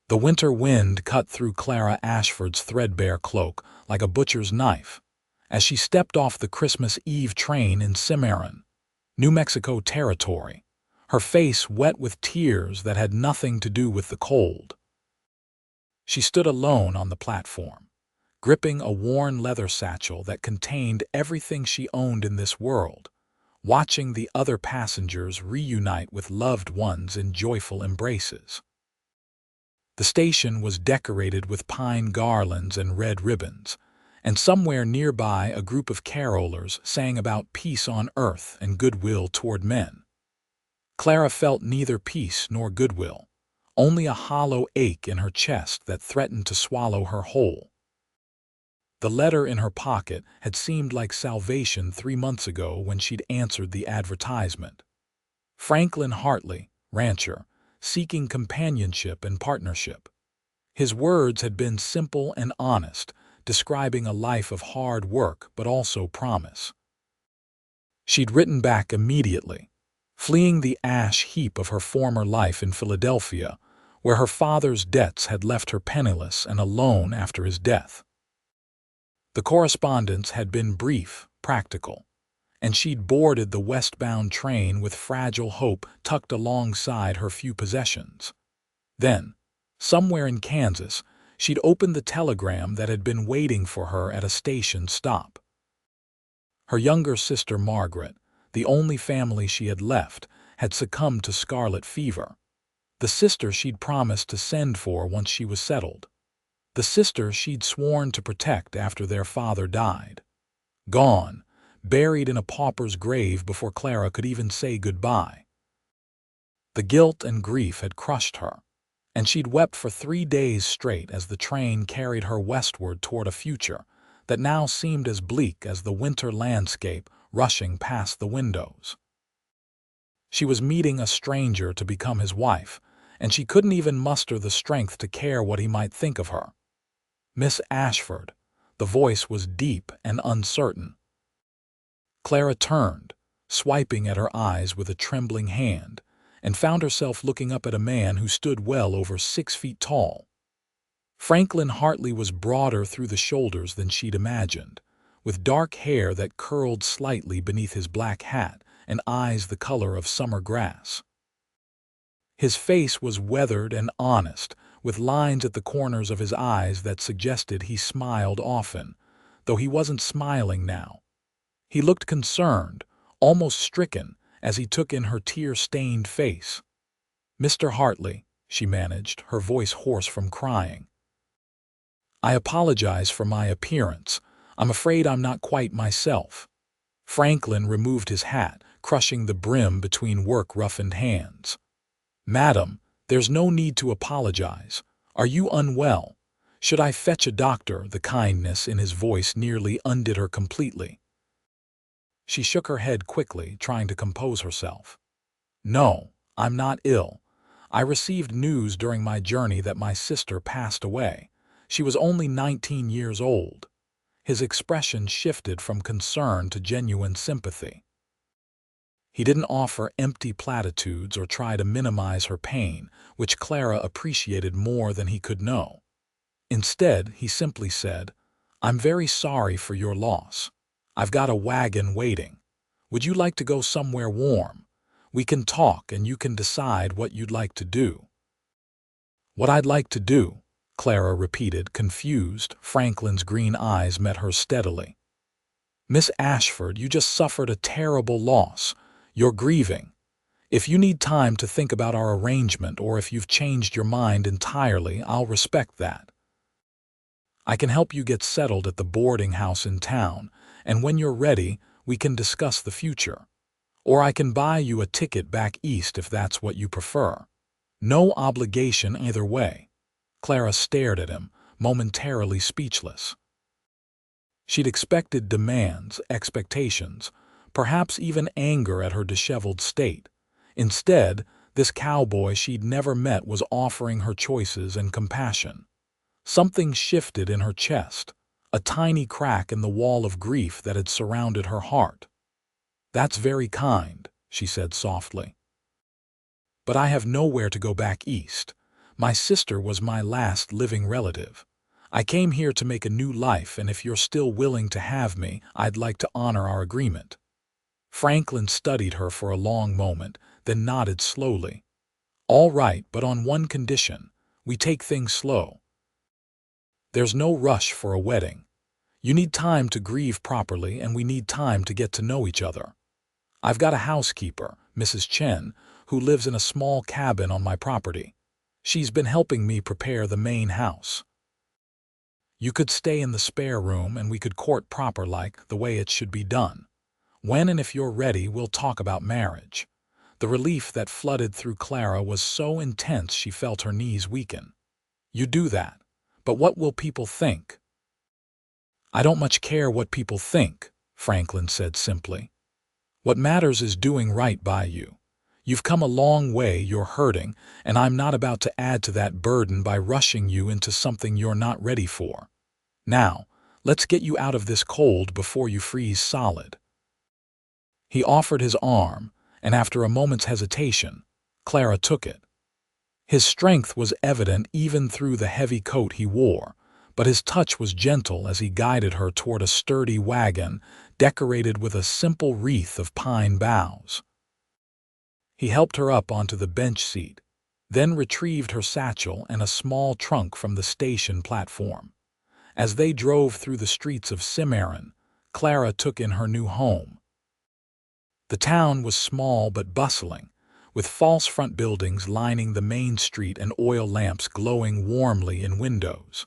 The winter wind cut through Clara Ashford's threadbare cloak like a butcher's knife as she stepped off the Christmas Eve train in Cimarron, New Mexico territory, her face wet with tears that had nothing to do with the cold. She stood alone on the platform, gripping a worn leather satchel that contained everything she owned in this world, watching the other passengers reunite with loved ones in joyful embraces. The station was decorated with pine garlands and red ribbons, and somewhere nearby a group of carolers sang about peace on earth and goodwill toward men. Clara felt neither peace nor goodwill, only a hollow ache in her chest that threatened to swallow her whole. The letter in her pocket had seemed like salvation 3 months ago when she'd answered the advertisement. Franklin Hartley, rancher, seeking companionship and partnership. His words had been simple and honest, describing a life of hard work but also promise. She'd written back immediately, fleeing the ash heap of her former life in Philadelphia, where her father's debts had left her penniless and alone after his death. The correspondence had been brief, practical, and she'd boarded the westbound train with fragile hope tucked alongside her few possessions. Then, somewhere in Kansas, she'd opened the telegram that had been waiting for her at a station stop. Her younger sister Margaret, the only family she had left, had succumbed to scarlet fever. The sister she'd promised to send for once she was settled. The sister she'd sworn to protect after their father died. Gone, buried in a pauper's grave before Clara could even say goodbye. The guilt and grief had crushed her, and she'd wept for 3 days straight as the train carried her westward toward a future that now seemed as bleak as the winter landscape rushing past the windows. She was meeting a stranger to become his wife, and she couldn't even muster the strength to care what he might think of her. Miss Ashford, the voice was deep and uncertain. Clara turned, swiping at her eyes with a trembling hand, and found herself looking up at a man who stood well over 6 feet tall. Franklin Hartley was broader through the shoulders than she'd imagined, with dark hair that curled slightly beneath his black hat and eyes the color of summer grass. His face was weathered and honest, with lines at the corners of his eyes that suggested he smiled often, though he wasn't smiling now. He looked concerned, almost stricken, as he took in her tear-stained face. "Mr. Hartley," she managed, her voice hoarse from crying. "I apologize for my appearance. I'm afraid I'm not quite myself." Franklin removed his hat, crushing the brim between work-roughened hands. "Madam, there's no need to apologize. Are you unwell? Should I fetch a doctor?" The kindness in his voice nearly undid her completely. She shook her head quickly, trying to compose herself. "No, I'm not ill. I received news during my journey that my sister passed away. She was only 19 years old." His expression shifted from concern to genuine sympathy. He didn't offer empty platitudes or try to minimize her pain, which Clara appreciated more than he could know. Instead, he simply said, "I'm very sorry for your loss. I've got a wagon waiting. Would you like to go somewhere warm? We can talk and you can decide what you'd like to do." "What I'd like to do," Clara repeated, confused. Franklin's green eyes met hers steadily. "Miss Ashford, you just suffered a terrible loss. You're grieving. If you need time to think about our arrangement or if you've changed your mind entirely, I'll respect that. I can help you get settled at the boarding house in town, and when you're ready, we can discuss the future. Or I can buy you a ticket back east if that's what you prefer. No obligation either way." Clara stared at him, momentarily speechless. She'd expected demands, expectations, perhaps even anger at her disheveled state. Instead, this cowboy she'd never met was offering her choices and compassion. Something shifted in her chest, a tiny crack in the wall of grief that had surrounded her heart. "That's very kind," she said softly. "But I have nowhere to go back east. My sister was my last living relative. I came here to make a new life, and if you're still willing to have me, I'd like to honor our agreement." Franklin studied her for a long moment, then nodded slowly. "All right, but on one condition. We take things slow. There's no rush for a wedding. You need time to grieve properly, and we need time to get to know each other. I've got a housekeeper, Mrs. Chen, who lives in a small cabin on my property. She's been helping me prepare the main house. You could stay in the spare room and we could court proper like the way it should be done. When and if you're ready, we'll talk about marriage." The relief that flooded through Clara was so intense she felt her knees weaken. "You do that. But what will people think?" "I don't much care what people think," Franklin said simply. "What matters is doing right by you. You've come a long way, you're hurting, and I'm not about to add to that burden by rushing you into something you're not ready for. Now, let's get you out of this cold before you freeze solid." He offered his arm, and after a moment's hesitation, Clara took it. His strength was evident even through the heavy coat he wore, but his touch was gentle as he guided her toward a sturdy wagon decorated with a simple wreath of pine boughs. He helped her up onto the bench seat, then retrieved her satchel and a small trunk from the station platform. As they drove through the streets of Cimarron, Clara took in her new home. The town was small but bustling, with false front buildings lining the main street and oil lamps glowing warmly in windows.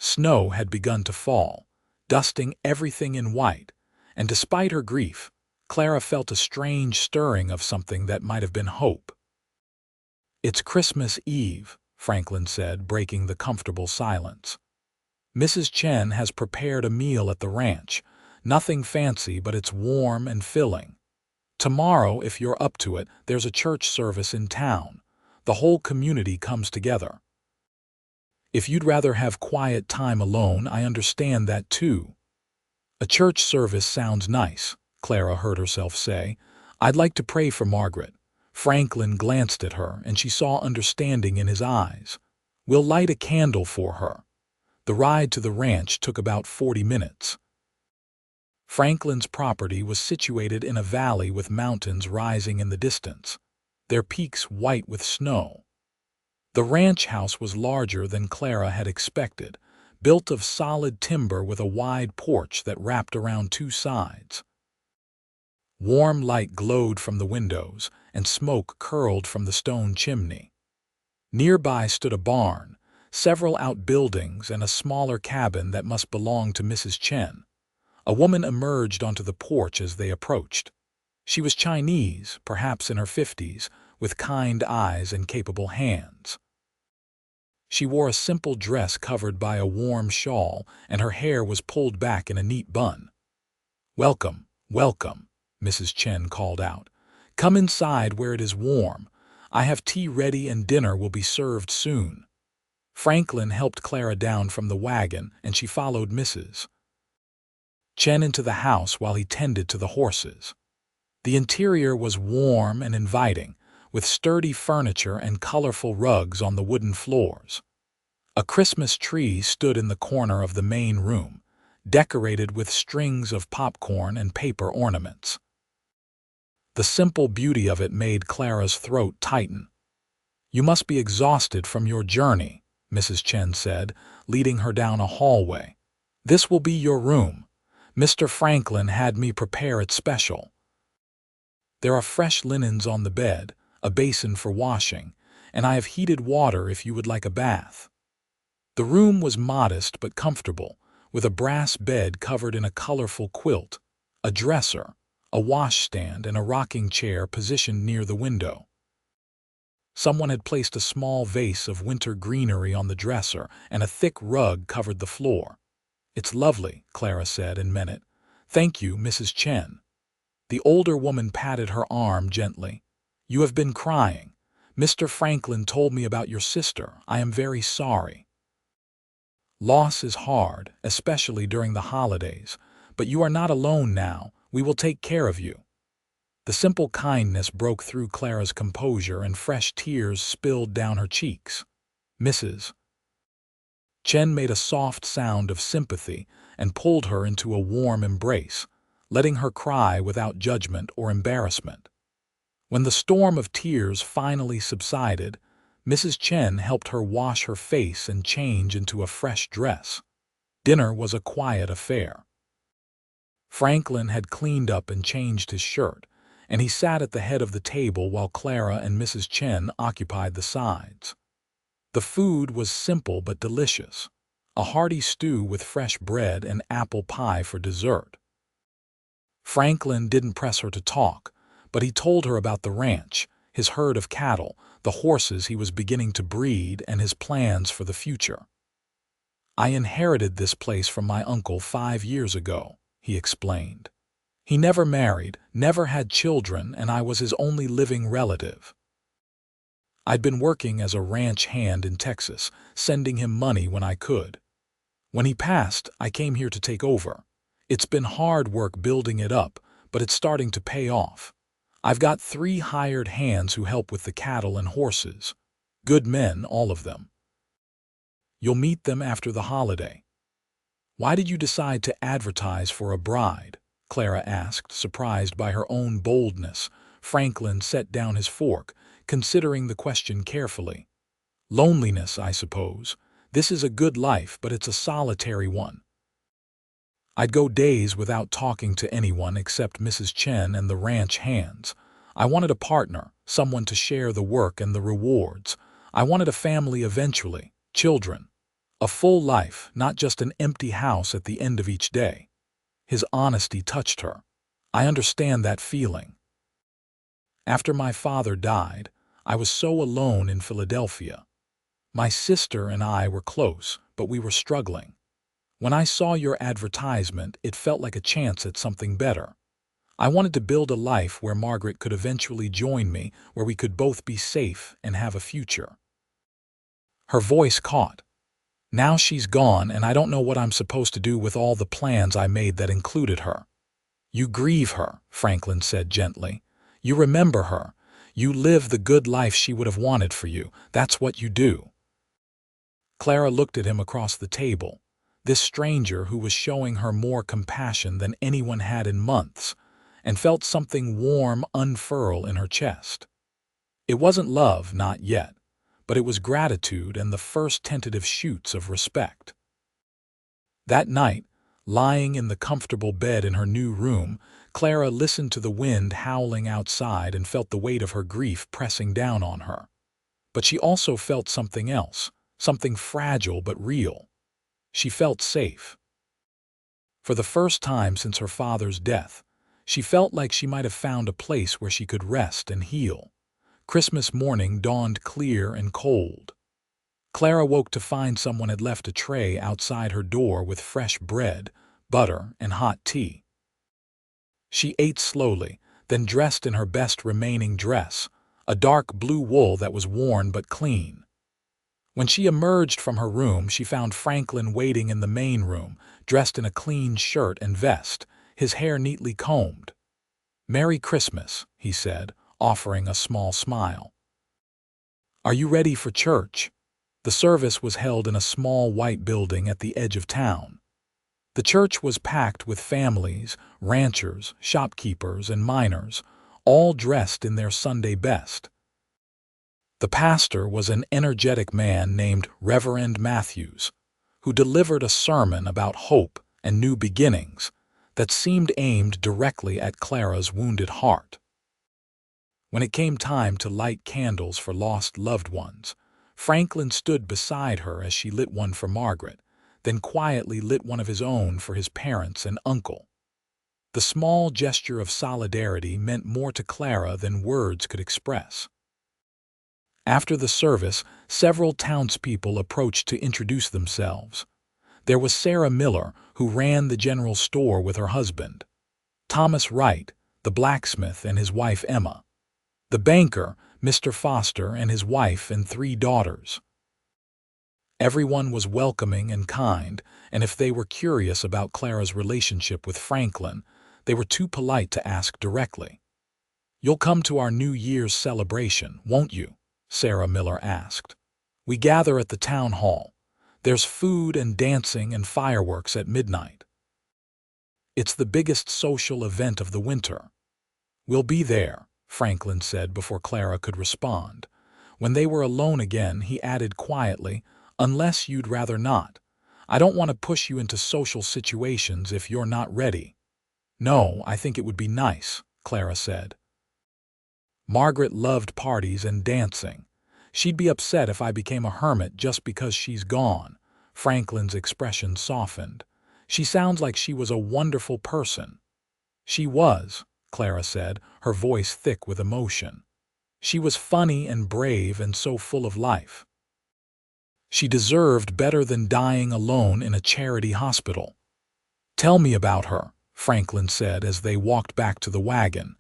Snow had begun to fall, dusting everything in white, and despite her grief, Clara felt a strange stirring of something that might have been hope. "It's Christmas Eve," Franklin said, breaking the comfortable silence. "Mrs. Chen has prepared a meal at the ranch. Nothing fancy, but it's warm and filling. Tomorrow, if you're up to it, there's a church service in town. The whole community comes together. If you'd rather have quiet time alone, I understand that too." "A church service sounds nice," Clara heard herself say. "I'd like to pray for Margaret." Franklin glanced at her, and she saw understanding in his eyes. "We'll light a candle for her." The ride to the ranch took about 40 minutes. Franklin's property was situated in a valley with mountains rising in the distance, their peaks white with snow. The ranch house was larger than Clara had expected, built of solid timber with a wide porch that wrapped around two sides. Warm light glowed from the windows, and smoke curled from the stone chimney. Nearby stood a barn, several outbuildings, and a smaller cabin that must belong to Mrs. Chen. A woman emerged onto the porch as they approached. She was Chinese, perhaps in her 50s, with kind eyes and capable hands. She wore a simple dress covered by a warm shawl, and her hair was pulled back in a neat bun. "Welcome, welcome," Mrs. Chen called out. "Come inside where it is warm. I have tea ready and dinner will be served soon." Franklin helped Clara down from the wagon, and she followed Mrs. Chen into the house while he tended to the horses. The interior was warm and inviting, with sturdy furniture and colorful rugs on the wooden floors. A Christmas tree stood in the corner of the main room, decorated with strings of popcorn and paper ornaments. The simple beauty of it made Clara's throat tighten. "You must be exhausted from your journey," Mrs. Chen said, leading her down a hallway. "This will be your room. Mr. Franklin had me prepare it special. There are fresh linens on the bed, a basin for washing, and I have heated water if you would like a bath." The room was modest but comfortable, with a brass bed covered in a colorful quilt, a dresser, a washstand, and a rocking chair positioned near the window. Someone had placed a small vase of winter greenery on the dresser, and a thick rug covered the floor. "It's lovely," Clara said and meant it. "Thank you, Mrs. Chen." The older woman patted her arm gently. "You have been crying. Mr. Franklin told me about your sister. I am very sorry. Loss is hard, especially during the holidays, but you are not alone now. We will take care of you." The simple kindness broke through Clara's composure, and fresh tears spilled down her cheeks. Mrs. Chen made a soft sound of sympathy and pulled her into a warm embrace, letting her cry without judgment or embarrassment. When the storm of tears finally subsided, Mrs. Chen helped her wash her face and change into a fresh dress. Dinner was a quiet affair. Franklin had cleaned up and changed his shirt, and he sat at the head of the table while Clara and Mrs. Chen occupied the sides. The food was simple but delicious, a hearty stew with fresh bread and apple pie for dessert. Franklin didn't press her to talk, but he told her about the ranch, his herd of cattle, the horses he was beginning to breed, and his plans for the future. "I inherited this place from my uncle 5 years ago," he explained. "He never married, never had children, and I was his only living relative. I'd been working as a ranch hand in Texas, sending him money when I could. When he passed, I came here to take over. It's been hard work building it up, but it's starting to pay off. I've got 3 hired hands who help with the cattle and horses. Good men, all of them. You'll meet them after the holiday." "Why did you decide to advertise for a bride?" Clara asked, surprised by her own boldness. Franklin set down his fork, considering the question carefully. "Loneliness, I suppose. This is a good life, but it's a solitary one. I'd go days without talking to anyone except Mrs. Chen and the ranch hands. I wanted a partner, someone to share the work and the rewards. I wanted a family eventually, children. A full life, not just an empty house at the end of each day." His honesty touched her. "I understand that feeling. After my father died, I was so alone in Philadelphia. My sister and I were close, but we were struggling. When I saw your advertisement, it felt like a chance at something better. I wanted to build a life where Margaret could eventually join me, where we could both be safe and have a future." Her voice caught. "Now she's gone, and I don't know what I'm supposed to do with all the plans I made that included her." "You grieve her," Franklin said gently. "You remember her. You live the good life she would have wanted for you. That's what you do." Clara looked at him across the table, this stranger who was showing her more compassion than anyone had in months, and felt something warm unfurl in her chest. It wasn't love, not yet, but it was gratitude and the first tentative shoots of respect. That night, lying in the comfortable bed in her new room, Clara listened to the wind howling outside and felt the weight of her grief pressing down on her. But she also felt something else, something fragile but real. She felt safe. For the first time since her father's death, she felt like she might have found a place where she could rest and heal. Christmas morning dawned clear and cold. Clara woke to find someone had left a tray outside her door with fresh bread, butter, and hot tea. She ate slowly, then dressed in her best remaining dress, a dark blue wool that was worn but clean. When she emerged from her room, she found Franklin waiting in the main room, dressed in a clean shirt and vest, his hair neatly combed. "Merry Christmas," he said, offering a small smile. "Are you ready for church?" The service was held in a small white building at the edge of town. The church was packed with families, ranchers, shopkeepers, and miners, all dressed in their Sunday best. The pastor was an energetic man named Reverend Matthews, who delivered a sermon about hope and new beginnings that seemed aimed directly at Clara's wounded heart. When it came time to light candles for lost loved ones, Franklin stood beside her as she lit one for Margaret, then quietly lit one of his own for his parents and uncle. The small gesture of solidarity meant more to Clara than words could express. After the service, several townspeople approached to introduce themselves. There was Sarah Miller, who ran the general store with her husband; Thomas Wright, the blacksmith, and his wife Emma; the banker, Mr. Foster, and his wife and 3 daughters. Everyone was welcoming and kind, and if they were curious about Clara's relationship with Franklin, they were too polite to ask directly. "You'll come to our New Year's celebration, won't you?" Sarah Miller asked. We gather at the town hall. There's food and dancing and fireworks at midnight. It's the biggest social event of the winter. We'll be there, Franklin said before Clara could respond. When they were alone again, he added quietly, unless you'd rather not. I don't want to push you into social situations if you're not ready. No, I think it would be nice, Clara said. Margaret loved parties and dancing. She'd be upset if I became a hermit just because she's gone. Franklin's expression softened. She sounds like she was a wonderful person. She was, Clara said, her voice thick with emotion. She was funny and brave and so full of life. She deserved better than dying alone in a charity hospital. Tell me about her, Franklin said as they walked back to the wagon.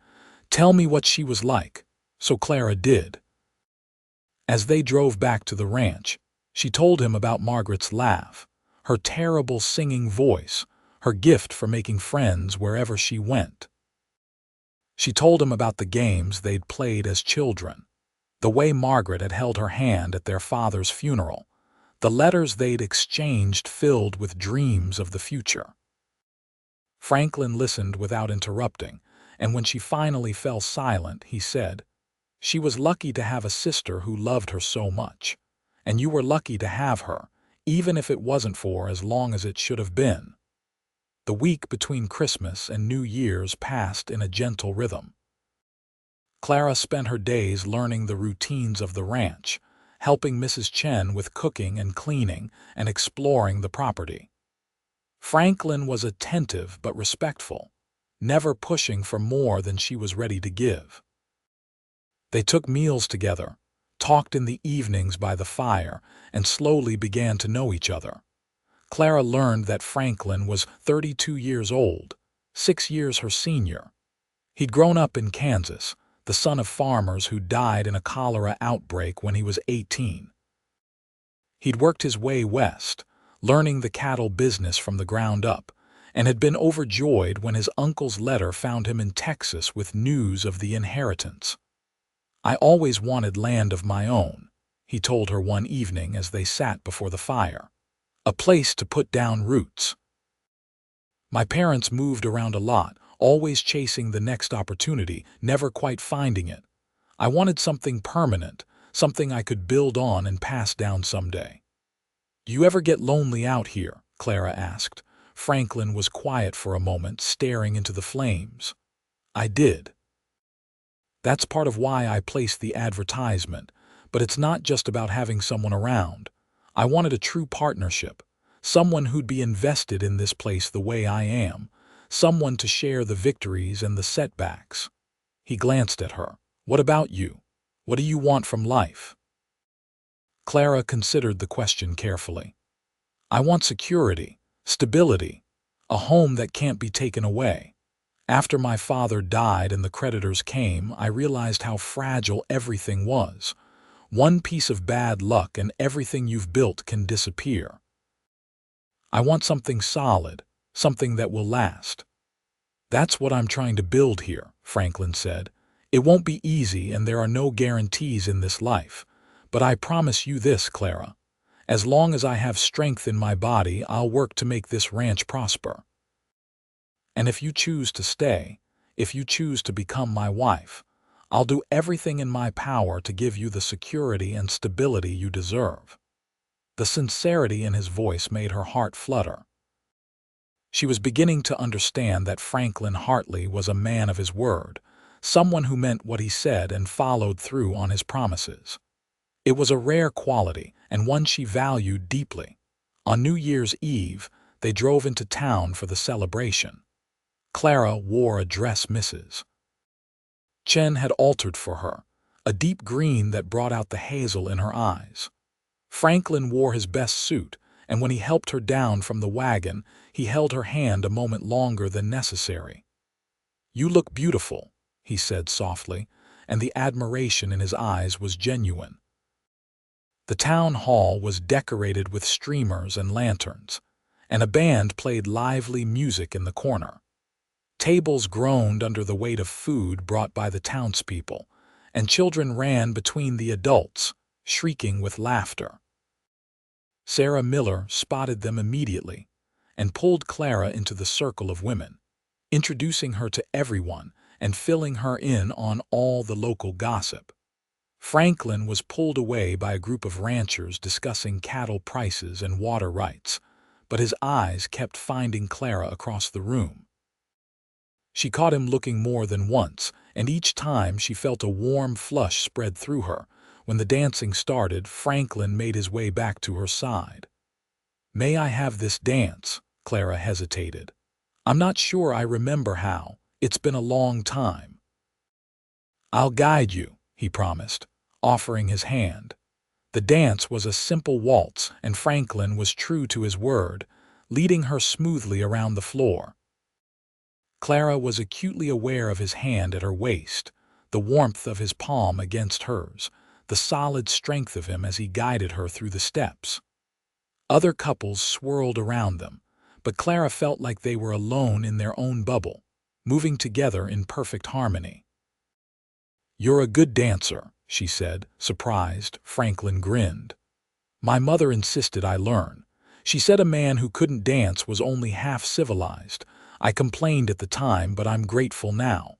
Tell me what she was like. So Clara did. As they drove back to the ranch, she told him about Margaret's laugh, her terrible singing voice, her gift for making friends wherever she went. She told him about the games they'd played as children, the way Margaret had held her hand at their father's funeral, the letters they'd exchanged filled with dreams of the future. Franklin listened without interrupting, and when she finally fell silent, he said, "She was lucky to have a sister who loved her so much, and you were lucky to have her, even if it wasn't for as long as it should have been." The week between Christmas and New Year's passed in a gentle rhythm. Clara spent her days learning the routines of the ranch, helping Mrs. Chen with cooking and cleaning, and exploring the property. Franklin was attentive but respectful, never pushing for more than she was ready to give. They took meals together, talked in the evenings by the fire, and slowly began to know each other. Clara learned that Franklin was 32 years old, 6 years her senior. He'd grown up in Kansas, the son of farmers who died in a cholera outbreak when he was 18. He'd worked his way west, learning the cattle business from the ground up, and had been overjoyed when his uncle's letter found him in Texas with news of the inheritance. "I always wanted land of my own," he told her one evening as they sat before the fire. "A place to put down roots. My parents moved around a lot, always chasing the next opportunity, never quite finding it. I wanted something permanent, something I could build on and pass down someday." "Do you ever get lonely out here?" Clara asked. Franklin was quiet for a moment, staring into the flames. "I did. That's part of why I placed the advertisement, but it's not just about having someone around. I wanted a true partnership, someone who'd be invested in this place the way I am, someone to share the victories and the setbacks." He glanced at her. "What about you? What do you want from life?" Clara considered the question carefully. "I want security, stability, a home that can't be taken away. After my father died and the creditors came, I realized how fragile everything was. One piece of bad luck and everything you've built can disappear. I want something solid, something that will last." "That's what I'm trying to build here," Franklin said. "It won't be easy and there are no guarantees in this life. But I promise you this, Clara. As long as I have strength in my body, I'll work to make this ranch prosper. And if you choose to stay, if you choose to become my wife, I'll do everything in my power to give you the security and stability you deserve." The sincerity in his voice made her heart flutter. She was beginning to understand that Franklin Hartley was a man of his word, someone who meant what he said and followed through on his promises. It was a rare quality and one she valued deeply. On New Year's Eve, they drove into town for the celebration. Clara wore a dress Mrs. Chen had altered for her, a deep green that brought out the hazel in her eyes. Franklin wore his best suit, and when he helped her down from the wagon, he held her hand a moment longer than necessary. "You look beautiful," he said softly, and the admiration in his eyes was genuine. The town hall was decorated with streamers and lanterns, and a band played lively music in the corner. Tables groaned under the weight of food brought by the townspeople, and children ran between the adults, shrieking with laughter. Sarah Miller spotted them immediately and pulled Clara into the circle of women, introducing her to everyone and filling her in on all the local gossip. Franklin was pulled away by a group of ranchers discussing cattle prices and water rights, but his eyes kept finding Clara across the room. She caught him looking more than once, and each time she felt a warm flush spread through her. When the dancing started, Franklin made his way back to her side. "May I have this dance?" Clara hesitated. "I'm not sure I remember how. It's been a long time." "I'll guide you," he promised, offering his hand. The dance was a simple waltz, and Franklin was true to his word, leading her smoothly around the floor. Clara was acutely aware of his hand at her waist, the warmth of his palm against hers, the solid strength of him as he guided her through the steps. Other couples swirled around them, but Clara felt like they were alone in their own bubble, moving together in perfect harmony. "You're a good dancer," she said, surprised. Franklin grinned. "My mother insisted I learn. She said a man who couldn't dance was only half civilized. I complained at the time, but I'm grateful now."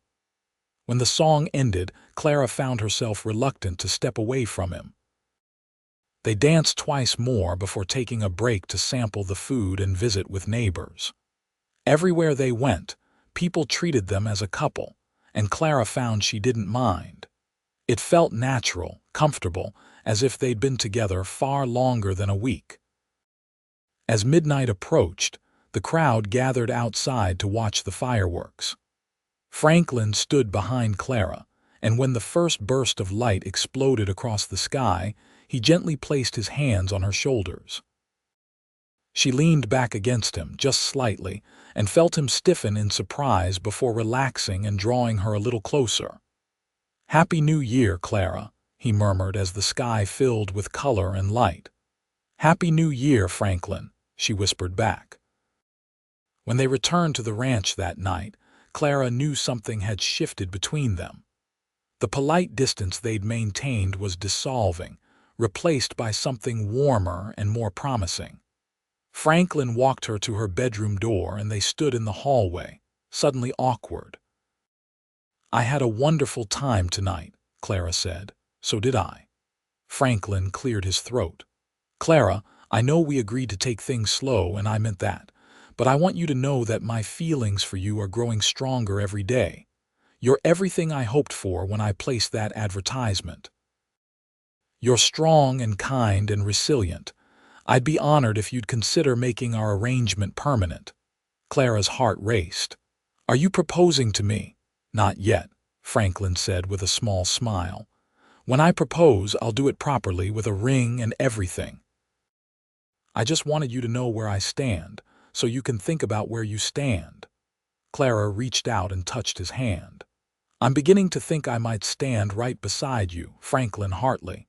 When the song ended, Clara found herself reluctant to step away from him. They danced twice more before taking a break to sample the food and visit with neighbors. Everywhere they went, people treated them as a couple, and Clara found she didn't mind. It felt natural, comfortable, as if they'd been together far longer than a week. As midnight approached, the crowd gathered outside to watch the fireworks. Franklin stood behind Clara, and when the first burst of light exploded across the sky, he gently placed his hands on her shoulders. She leaned back against him, just slightly, and felt him stiffen in surprise before relaxing and drawing her a little closer. "Happy New Year, Clara," he murmured as the sky filled with color and light. "Happy New Year, Franklin," she whispered back. When they returned to the ranch that night, Clara knew something had shifted between them. The polite distance they'd maintained was dissolving, replaced by something warmer and more promising. Franklin walked her to her bedroom door and they stood in the hallway, suddenly awkward. "I had a wonderful time tonight," Clara said. "So did I." Franklin cleared his throat. "Clara, I know we agreed to take things slow, and I meant that, but I want you to know that my feelings for you are growing stronger every day. You're everything I hoped for when I placed that advertisement. You're strong and kind and resilient. I'd be honored if you'd consider making our arrangement permanent." Clara's heart raced. "Are you proposing to me?" "Not yet," Franklin said with a small smile. "When I propose, I'll do it properly with a ring and everything. I just wanted you to know where I stand, so you can think about where you stand." Clara reached out and touched his hand. "I'm beginning to think I might stand right beside you, Franklin Hartley."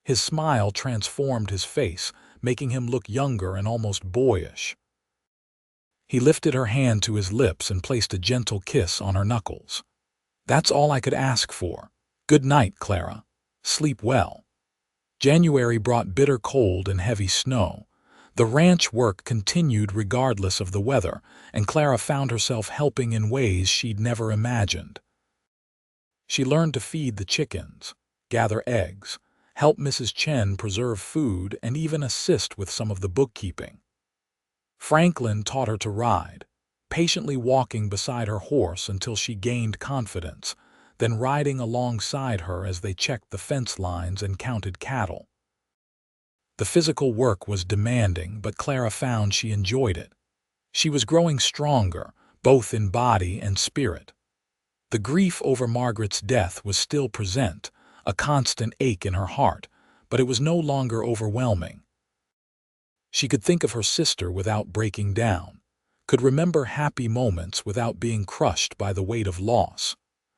His smile transformed his face, making him look younger and almost boyish. He lifted her hand to his lips and placed a gentle kiss on her knuckles. "That's all I could ask for. Good night, Clara. Sleep well." January brought bitter cold and heavy snow. The ranch work continued regardless of the weather, and Clara found herself helping in ways she'd never imagined. She learned to feed the chickens, gather eggs, help Mrs. Chen preserve food, and even assist with some of the bookkeeping. Franklin taught her to ride, patiently walking beside her horse until she gained confidence, then riding alongside her as they checked the fence lines and counted cattle. The physical work was demanding, but Clara found she enjoyed it. She was growing stronger, both in body and spirit. The grief over Margaret's death was still present, a constant ache in her heart, but it was no longer overwhelming. She could think of her sister without breaking down, could remember happy moments without being crushed by the weight of loss.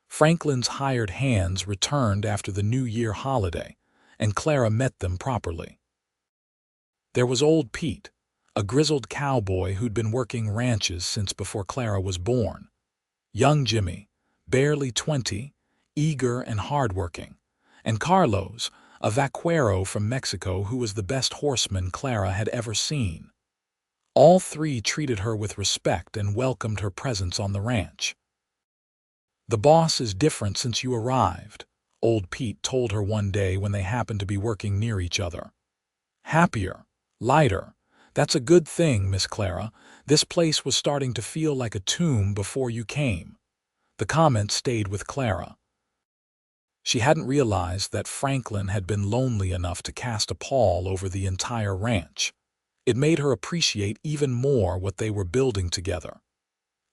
Franklin's hired hands returned after the New Year holiday, and Clara met them properly. There was old Pete, a grizzled cowboy who'd been working ranches since before Clara was born. Young Jimmy, barely 20, eager and hardworking, and Carlos, a vaquero from Mexico who was the best horseman Clara had ever seen. All three treated her with respect and welcomed her presence on the ranch. "The boss is different since you arrived," old Pete told her one day when they happened to be working near each other. "Happier, lighter. That's a good thing, Miss Clara. This place was starting to feel like a tomb before you came." The comment stayed with Clara. She hadn't realized that Franklin had been lonely enough to cast a pall over the entire ranch. It made her appreciate even more what they were building together.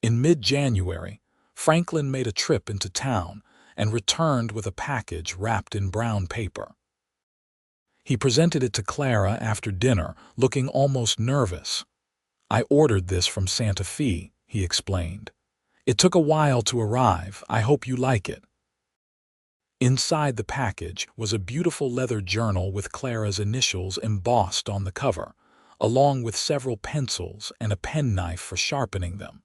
In mid-January, Franklin made a trip into town and returned with a package wrapped in brown paper. He presented it to Clara after dinner, looking almost nervous. "I ordered this from Santa Fe," he explained. "It took a while to arrive. I hope you like it." Inside the package was a beautiful leather journal with Clara's initials embossed on the cover, along with several pencils and a penknife for sharpening them.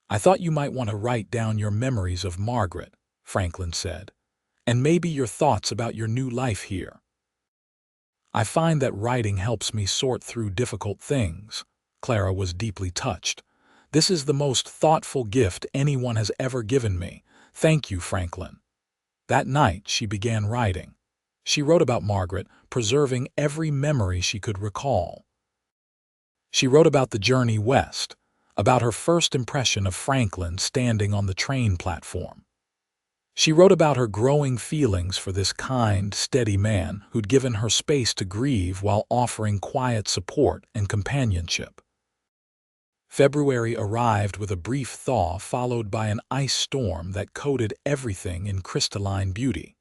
"I thought you might want to write down your memories of Margaret," Franklin said, "and maybe your thoughts about your new life here. I find that writing helps me sort through difficult things." Clara was deeply touched. "This is the most thoughtful gift anyone has ever given me. Thank you, Franklin." That night, she began writing. She wrote about Margaret, preserving every memory she could recall. She wrote about the journey west, about her first impression of Franklin standing on the train platform. She wrote about her growing feelings for this kind, steady man who'd given her space to grieve while offering quiet support and companionship. February arrived with a brief thaw followed by an ice storm that coated everything in crystalline beauty.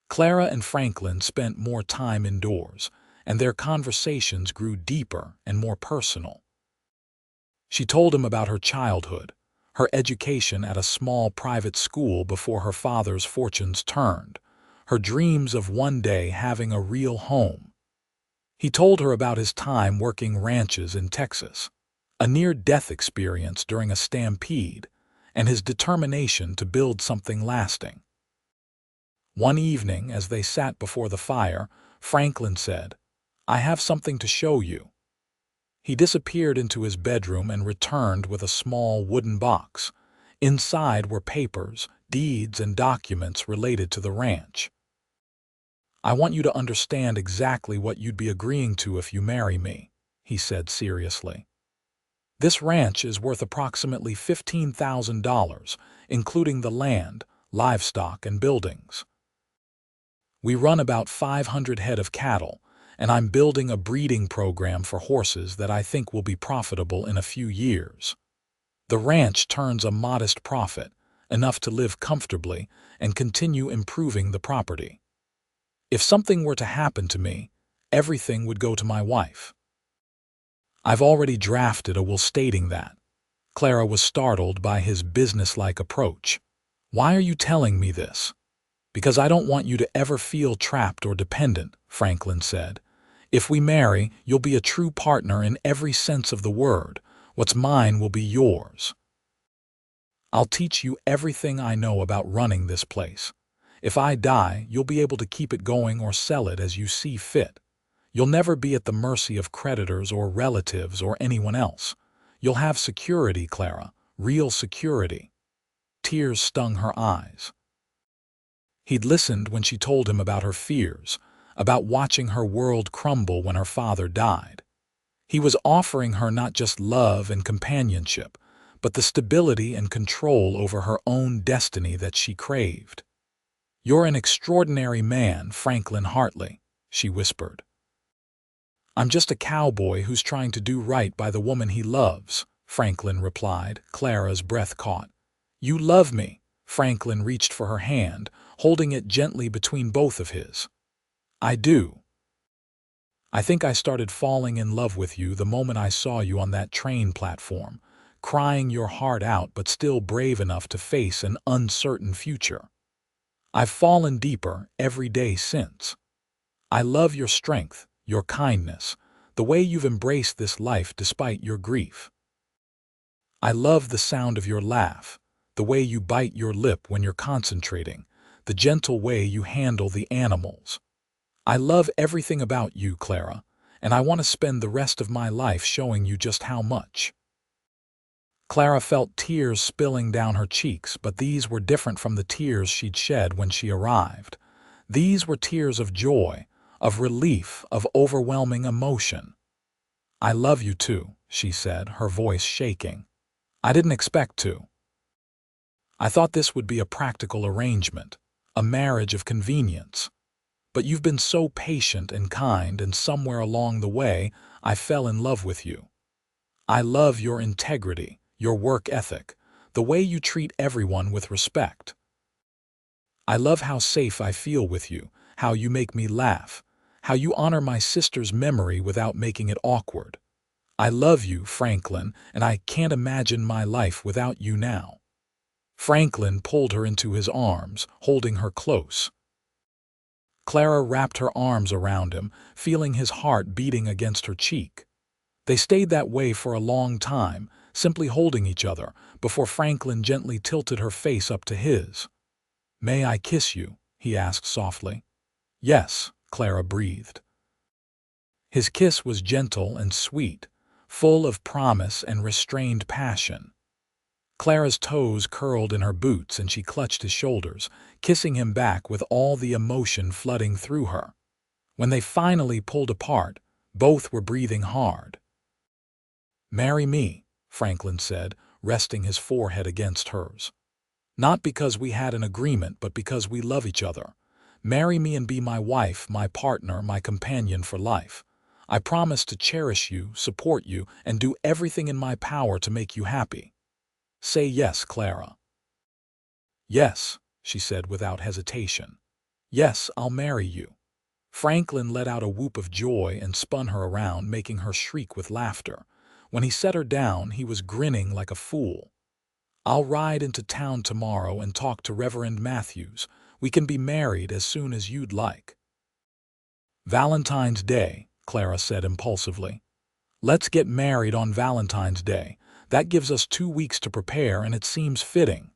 Clara and Franklin spent more time indoors, and their conversations grew deeper and more personal. She told him about her childhood, her education at a small private school before her father's fortunes turned, her dreams of one day having a real home. He told her about his time working ranches in Texas, a near-death experience during a stampede, and his determination to build something lasting. One evening, as they sat before the fire, Franklin said, "I have something to show you." He disappeared into his bedroom and returned with a small wooden box. Inside were papers, deeds, and documents related to the ranch. "I want you to understand exactly what you'd be agreeing to if you marry me," he said seriously. "This ranch is worth approximately $15,000, including the land, livestock, and buildings. We run about 500 head of cattle, and I'm building a breeding program for horses that I think will be profitable in a few years. The ranch turns a modest profit, enough to live comfortably and continue improving the property. If something were to happen to me, everything would go to my wife. I've already drafted a will stating that." Clara was startled by his businesslike approach. "Why are you telling me this?" "Because I don't want you to ever feel trapped or dependent," Franklin said. "If we marry, you'll be a true partner in every sense of the word. What's mine will be yours. I'll teach you everything I know about running this place. If I die, you'll be able to keep it going or sell it as you see fit. You'll never be at the mercy of creditors or relatives or anyone else. You'll have security, Clara, real security." Tears stung her eyes. He'd listened when she told him about her fears, about watching her world crumble when her father died. He was offering her not just love and companionship, but the stability and control over her own destiny that she craved. "You're an extraordinary man, Franklin Hartley," she whispered. "I'm just a cowboy who's trying to do right by the woman he loves," Franklin replied. Clara's breath caught. "You love me." Franklin reached for her hand, holding it gently between both of his. "I do. I think I started falling in love with you the moment I saw you on that train platform, crying your heart out but still brave enough to face an uncertain future. I've fallen deeper every day since. I love your strength, your kindness, the way you've embraced this life despite your grief. I love the sound of your laugh, the way you bite your lip when you're concentrating, the gentle way you handle the animals. I love everything about you, Clara, and I want to spend the rest of my life showing you just how much." Clara felt tears spilling down her cheeks, but these were different from the tears she'd shed when she arrived. These were tears of joy, of relief, of overwhelming emotion. "I love you too," she said, her voice shaking. "I didn't expect to. I thought this would be a practical arrangement, a marriage of convenience. But you've been so patient and kind, and somewhere along the way, I fell in love with you. I love your integrity, your work ethic, the way you treat everyone with respect. I love how safe I feel with you, how you make me laugh, how you honor my sister's memory without making it awkward. I love you, Franklin, and I can't imagine my life without you now." Franklin pulled her into his arms, holding her close. Clara wrapped her arms around him, feeling his heart beating against her cheek. They stayed that way for a long time, simply holding each other, before Franklin gently tilted her face up to his. "May I kiss you?" he asked softly. "Yes," Clara breathed. His kiss was gentle and sweet, full of promise and restrained passion. Clara's toes curled in her boots and she clutched his shoulders, kissing him back with all the emotion flooding through her. When they finally pulled apart, both were breathing hard. "Marry me," Franklin said, resting his forehead against hers. "Not because we had an agreement, but because we love each other. Marry me and be my wife, my partner, my companion for life. I promise to cherish you, support you, and do everything in my power to make you happy. Say yes, Clara." "Yes," she said without hesitation. "Yes, I'll marry you." Franklin let out a whoop of joy and spun her around, making her shriek with laughter. When he set her down, he was grinning like a fool. "I'll ride into town tomorrow and talk to Reverend Matthews. We can be married as soon as you'd like." "Valentine's Day," Clara said impulsively. "Let's get married on Valentine's Day. That gives us 2 weeks to prepare, and it seems fitting."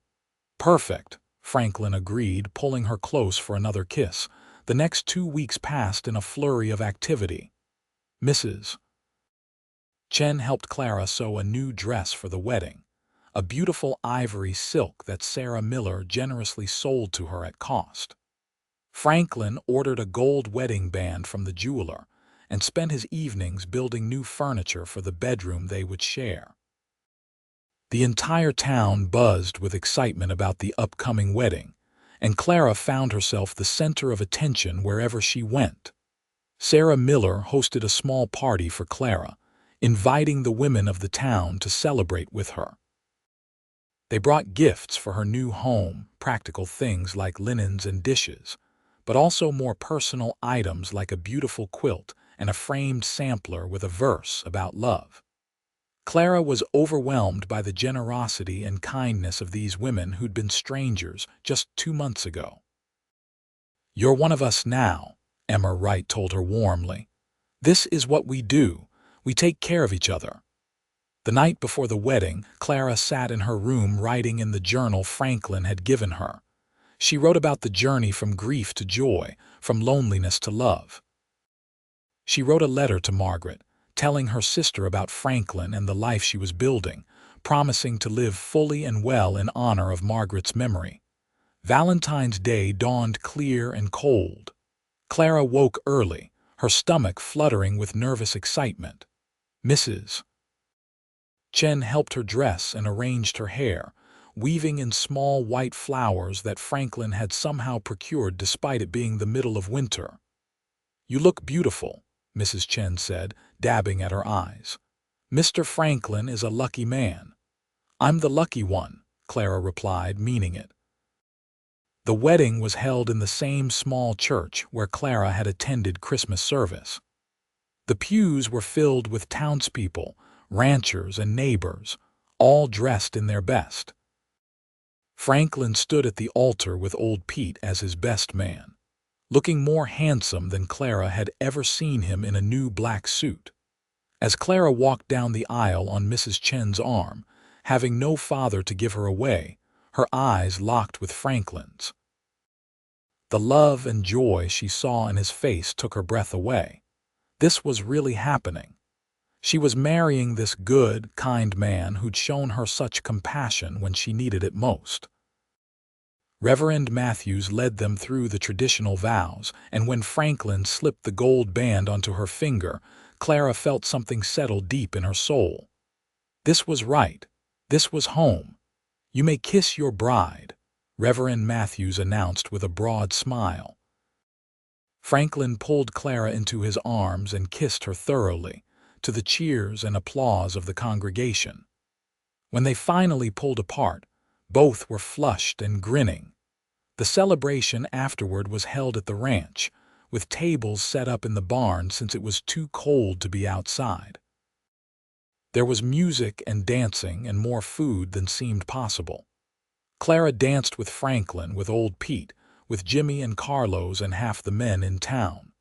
"Perfect," Franklin agreed, pulling her close for another kiss. The next 2 weeks passed in a flurry of activity. Mrs. Chen helped Clara sew a new dress for the wedding, a beautiful ivory silk that Sarah Miller generously sold to her at cost. Franklin ordered a gold wedding band from the jeweler and spent his evenings building new furniture for the bedroom they would share. The entire town buzzed with excitement about the upcoming wedding, and Clara found herself the center of attention wherever she went. Sarah Miller hosted a small party for Clara, inviting the women of the town to celebrate with her. They brought gifts for her new home, practical things like linens and dishes, but also more personal items like a beautiful quilt and a framed sampler with a verse about love. Clara was overwhelmed by the generosity and kindness of these women who'd been strangers just 2 months ago. "You're one of us now," Emma Wright told her warmly. "This is what we do. We take care of each other." The night before the wedding, Clara sat in her room writing in the journal Franklin had given her. She wrote about the journey from grief to joy, from loneliness to love. She wrote a letter to Margaret, telling her sister about Franklin and the life she was building, promising to live fully and well in honor of Margaret's memory. Valentine's Day dawned clear and cold. Clara woke early, her stomach fluttering with nervous excitement. Mrs. Chen helped her dress and arranged her hair, weaving in small white flowers that Franklin had somehow procured despite it being the middle of winter. "You look beautiful," Mrs. Chen said, dabbing at her eyes. "Mr. Franklin is a lucky man." "I'm the lucky one," Clara replied, meaning it. The wedding was held in the same small church where Clara had attended Christmas service. The pews were filled with townspeople, ranchers, and neighbors, all dressed in their best. Franklin stood at the altar with old Pete as his best man, looking more handsome than Clara had ever seen him in a new black suit. As Clara walked down the aisle on Mrs. Chen's arm, having no father to give her away, her eyes locked with Franklin's. The love and joy she saw in his face took her breath away. This was really happening. She was marrying this good, kind man who'd shown her such compassion when she needed it most. Reverend Matthews led them through the traditional vows, and when Franklin slipped the gold band onto her finger, Clara felt something settle deep in her soul. This was right. This was home. "You may kiss your bride," Reverend Matthews announced with a broad smile. Franklin pulled Clara into his arms and kissed her thoroughly, to the cheers and applause of the congregation. When they finally pulled apart, both were flushed and grinning. The celebration afterward was held at the ranch, with tables set up in the barn since it was too cold to be outside. There was music and dancing and more food than seemed possible. Clara danced with Franklin, with old Pete, with Jimmy and Carlos and half the men in town.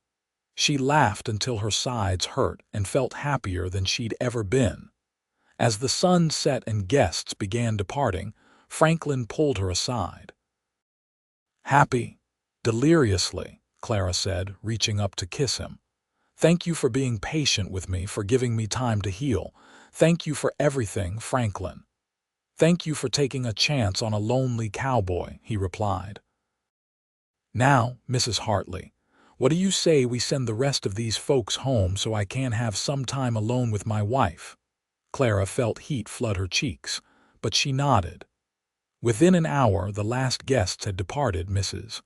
She laughed until her sides hurt and felt happier than she'd ever been. As the sun set and guests began departing, Franklin pulled her aside. "Happy?" "Deliriously," Clara said, reaching up to kiss him. "Thank you for being patient with me, for giving me time to heal. Thank you for everything, Franklin." "Thank you for taking a chance on a lonely cowboy," he replied. "Now, Mrs. Hartley, what do you say we send the rest of these folks home so I can have some time alone with my wife?" Clara felt heat flood her cheeks, but she nodded. Within an hour, the last guests had departed. Mrs.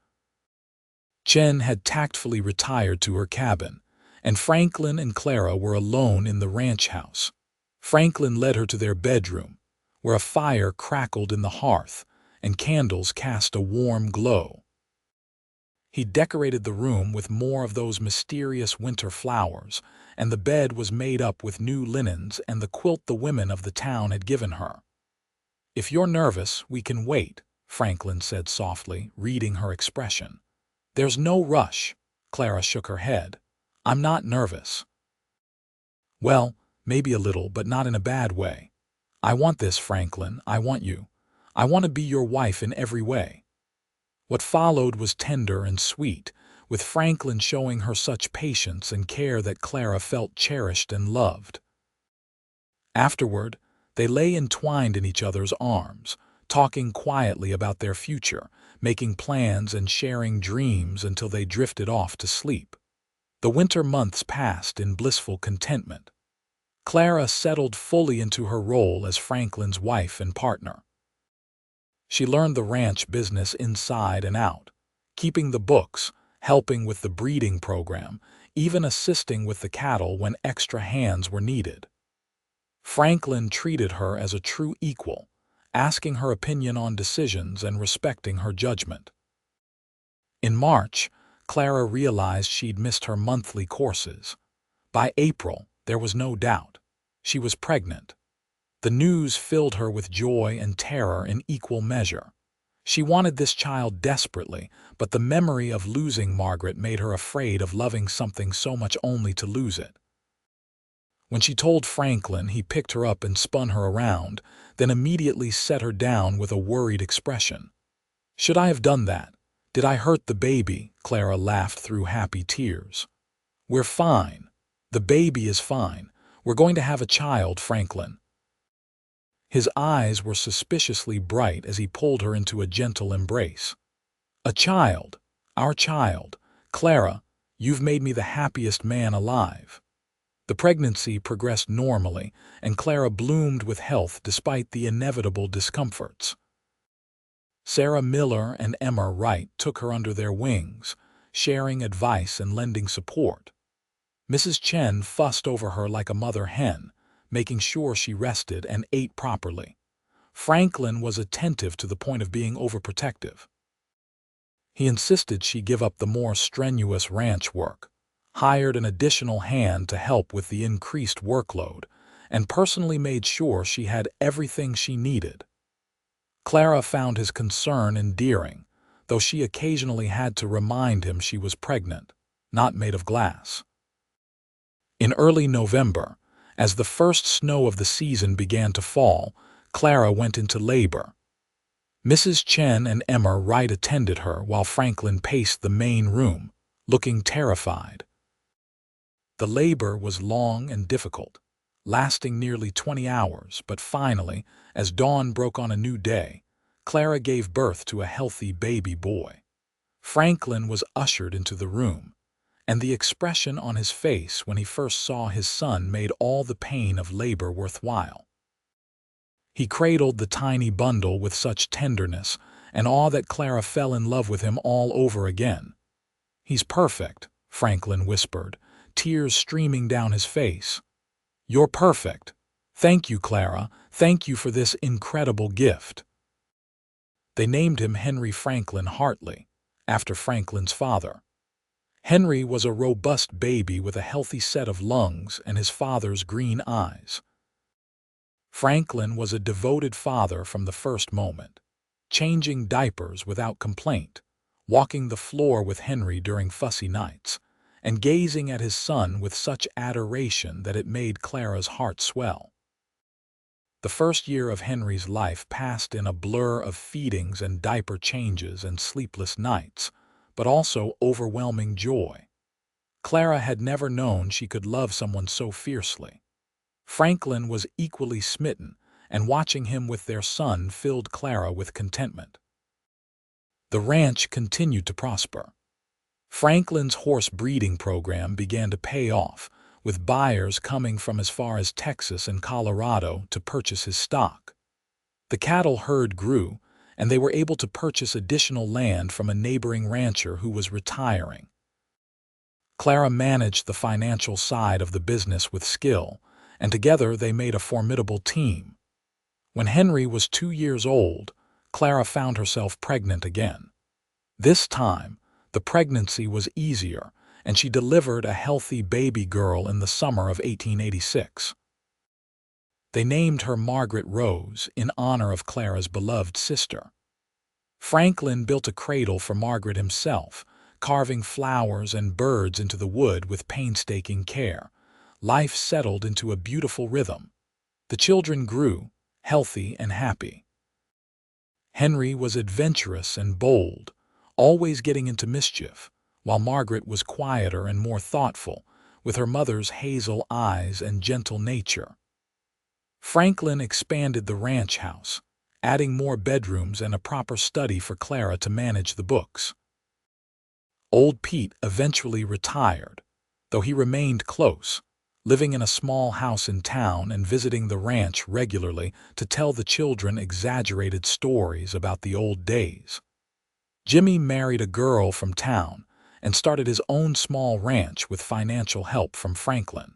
Chen had tactfully retired to her cabin, and Franklin and Clara were alone in the ranch house. Franklin led her to their bedroom, where a fire crackled in the hearth and candles cast a warm glow. He decorated the room with more of those mysterious winter flowers, and the bed was made up with new linens and the quilt the women of the town had given her. "If you're nervous, we can wait," Franklin said softly, reading her expression. "There's no rush." Clara shook her head. "I'm not nervous." "Well, maybe a little, but not in a bad way. I want this, Franklin. I want you. I want to be your wife in every way." What followed was tender and sweet, with Franklin showing her such patience and care that Clara felt cherished and loved. Afterward, they lay entwined in each other's arms, talking quietly about their future, making plans and sharing dreams until they drifted off to sleep. The winter months passed in blissful contentment. Clara settled fully into her role as Franklin's wife and partner. She learned the ranch business inside and out, keeping the books, helping with the breeding program, even assisting with the cattle when extra hands were needed. Franklin treated her as a true equal, asking her opinion on decisions and respecting her judgment. In March, Clara realized she'd missed her monthly courses. By April, there was no doubt. She was pregnant. The news filled her with joy and terror in equal measure. She wanted this child desperately, but the memory of losing Margaret made her afraid of loving something so much only to lose it. When she told Franklin, he picked her up and spun her around, then immediately set her down with a worried expression. "Should I have done that? Did I hurt the baby?" Clara laughed through happy tears. "We're fine. The baby is fine. We're going to have a child, Franklin." His eyes were suspiciously bright as he pulled her into a gentle embrace. "A child. Our child. Clara, you've made me the happiest man alive." The pregnancy progressed normally, and Clara bloomed with health despite the inevitable discomforts. Sarah Miller and Emma Wright took her under their wings, sharing advice and lending support. Mrs. Chen fussed over her like a mother hen, making sure she rested and ate properly. Franklin was attentive to the point of being overprotective. He insisted she give up the more strenuous ranch work, hired an additional hand to help with the increased workload, and personally made sure she had everything she needed. Clara found his concern endearing, though she occasionally had to remind him she was pregnant, not made of glass. In early November, as the first snow of the season began to fall, Clara went into labor. Mrs. Chen and Emma Wright attended her while Franklin paced the main room, looking terrified. The labor was long and difficult, lasting nearly 20 hours, but finally, as dawn broke on a new day, Clara gave birth to a healthy baby boy. Franklin was ushered into the room, and the expression on his face when he first saw his son made all the pain of labor worthwhile. He cradled the tiny bundle with such tenderness and awe that Clara fell in love with him all over again. "He's perfect," Franklin whispered, tears streaming down his face. "You're perfect. Thank you, Clara. Thank you for this incredible gift." They named him Henry Franklin Hartley, after Franklin's father. Henry was a robust baby with a healthy set of lungs and his father's green eyes. Franklin was a devoted father from the first moment, changing diapers without complaint, walking the floor with Henry during fussy nights, and gazing at his son with such adoration that it made Clara's heart swell. The first year of Henry's life passed in a blur of feedings and diaper changes and sleepless nights, but also overwhelming joy. Clara had never known she could love someone so fiercely. Franklin was equally smitten, and watching him with their son filled Clara with contentment. The ranch continued to prosper. Franklin's horse breeding program began to pay off, with buyers coming from as far as Texas and Colorado to purchase his stock. The cattle herd grew, and they were able to purchase additional land from a neighboring rancher who was retiring. Clara managed the financial side of the business with skill, and together they made a formidable team. When Henry was 2 years old, Clara found herself pregnant again. This time, the pregnancy was easier, and she delivered a healthy baby girl in the summer of 1886. They named her Margaret Rose in honor of Clara's beloved sister. Franklin built a cradle for Margaret himself, carving flowers and birds into the wood with painstaking care. Life settled into a beautiful rhythm. The children grew, healthy and happy. Henry was adventurous and bold, always getting into mischief, while Margaret was quieter and more thoughtful, with her mother's hazel eyes and gentle nature. Franklin expanded the ranch house, adding more bedrooms and a proper study for Clara to manage the books. Old Pete eventually retired, though he remained close, living in a small house in town and visiting the ranch regularly to tell the children exaggerated stories about the old days. Jimmy married a girl from town and started his own small ranch with financial help from Franklin.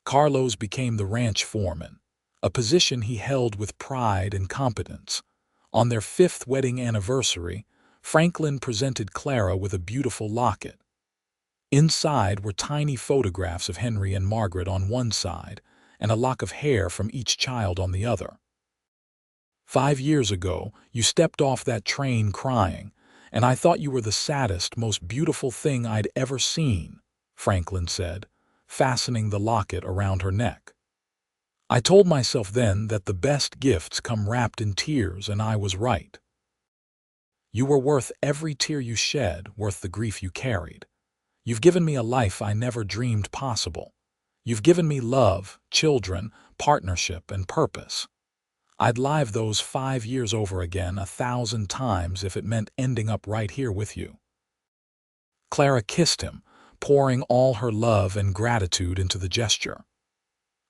Carlos became the ranch foreman, a position he held with pride and competence. On their 5th wedding anniversary, Franklin presented Clara with a beautiful locket. Inside were tiny photographs of Henry and Margaret on one side and a lock of hair from each child on the other. "5 years ago, you stepped off that train crying, and I thought you were the saddest, most beautiful thing I'd ever seen," Franklin said, fastening the locket around her neck. "I told myself then that the best gifts come wrapped in tears, and I was right. You were worth every tear you shed, worth the grief you carried. You've given me a life I never dreamed possible. You've given me love, children, partnership, and purpose. I'd live those 5 years over again 1,000 times if it meant ending up right here with you." Clara kissed him, pouring all her love and gratitude into the gesture.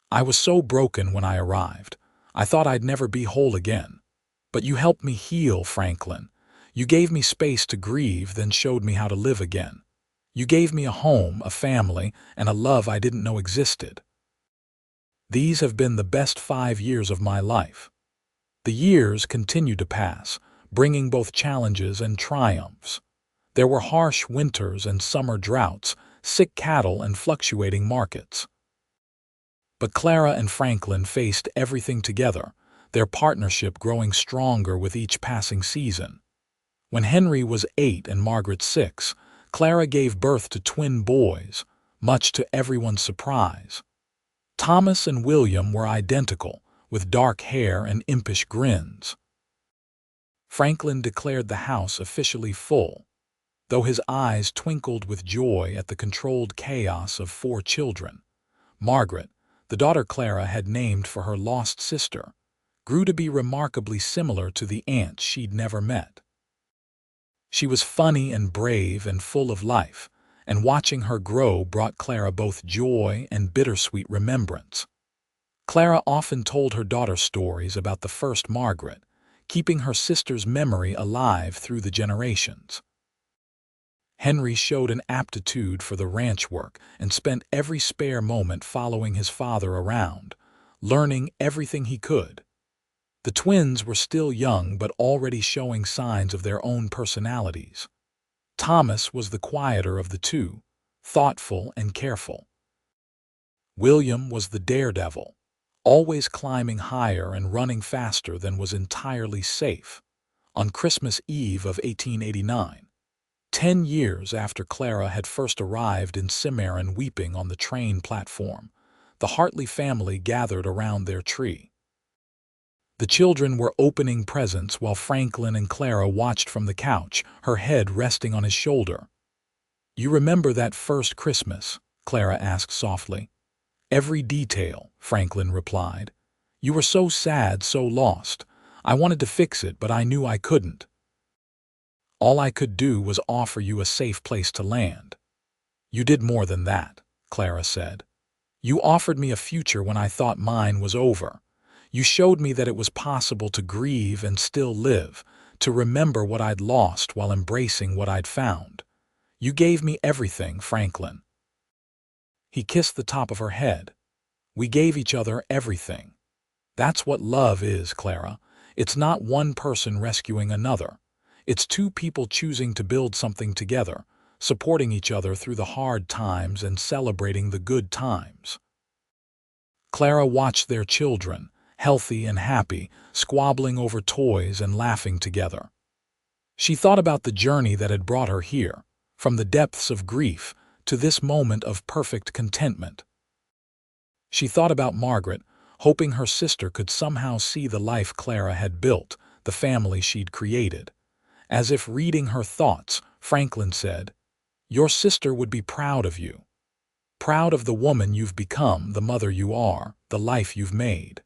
"I was so broken when I arrived. I thought I'd never be whole again. But you helped me heal, Franklin. You gave me space to grieve, then showed me how to live again. You gave me a home, a family, and a love I didn't know existed. These have been the best 5 years of my life." The years continued to pass, bringing both challenges and triumphs. There were harsh winters and summer droughts, sick cattle and fluctuating markets. But Clara and Franklin faced everything together, their partnership growing stronger with each passing season. When Henry was 8 and Margaret 6, Clara gave birth to twin boys, much to everyone's surprise. Thomas and William were identical, with dark hair and impish grins. Franklin declared the house officially full, though his eyes twinkled with joy at the controlled chaos of 4 children. Margaret, the daughter Clara had named for her lost sister, grew to be remarkably similar to the aunt she'd never met. She was funny and brave and full of life, and watching her grow brought Clara both joy and bittersweet remembrance. Clara often told her daughter stories about the first Margaret, keeping her sister's memory alive through the generations. Henry showed an aptitude for the ranch work and spent every spare moment following his father around, learning everything he could. The twins were still young but already showing signs of their own personalities. Thomas was the quieter of the two, thoughtful and careful. William was the daredevil, always climbing higher and running faster than was entirely safe. On Christmas Eve of 1889, 10 years after Clara had first arrived in Cimarron weeping on the train platform, the Hartley family gathered around their tree. The children were opening presents while Franklin and Clara watched from the couch, her head resting on his shoulder. "You remember that first Christmas?" Clara asked softly. "Every detail," Franklin replied. "You were so sad, so lost. I wanted to fix it, but I knew I couldn't. All I could do was offer you a safe place to land." "You did more than that," Clara said. "You offered me a future when I thought mine was over. You showed me that it was possible to grieve and still live, to remember what I'd lost while embracing what I'd found. You gave me everything, Franklin." He kissed the top of her head. "We gave each other everything. That's what love is, Clara. It's not one person rescuing another. It's 2 people choosing to build something together, supporting each other through the hard times and celebrating the good times." Clara watched their children, healthy and happy, squabbling over toys and laughing together. She thought about the journey that had brought her here, from the depths of grief to this moment of perfect contentment. She thought about Margaret, hoping her sister could somehow see the life Clara had built, the family she'd created. As if reading her thoughts, Franklin said, "Your sister would be proud of you. Proud of the woman you've become, the mother you are, the life you've made."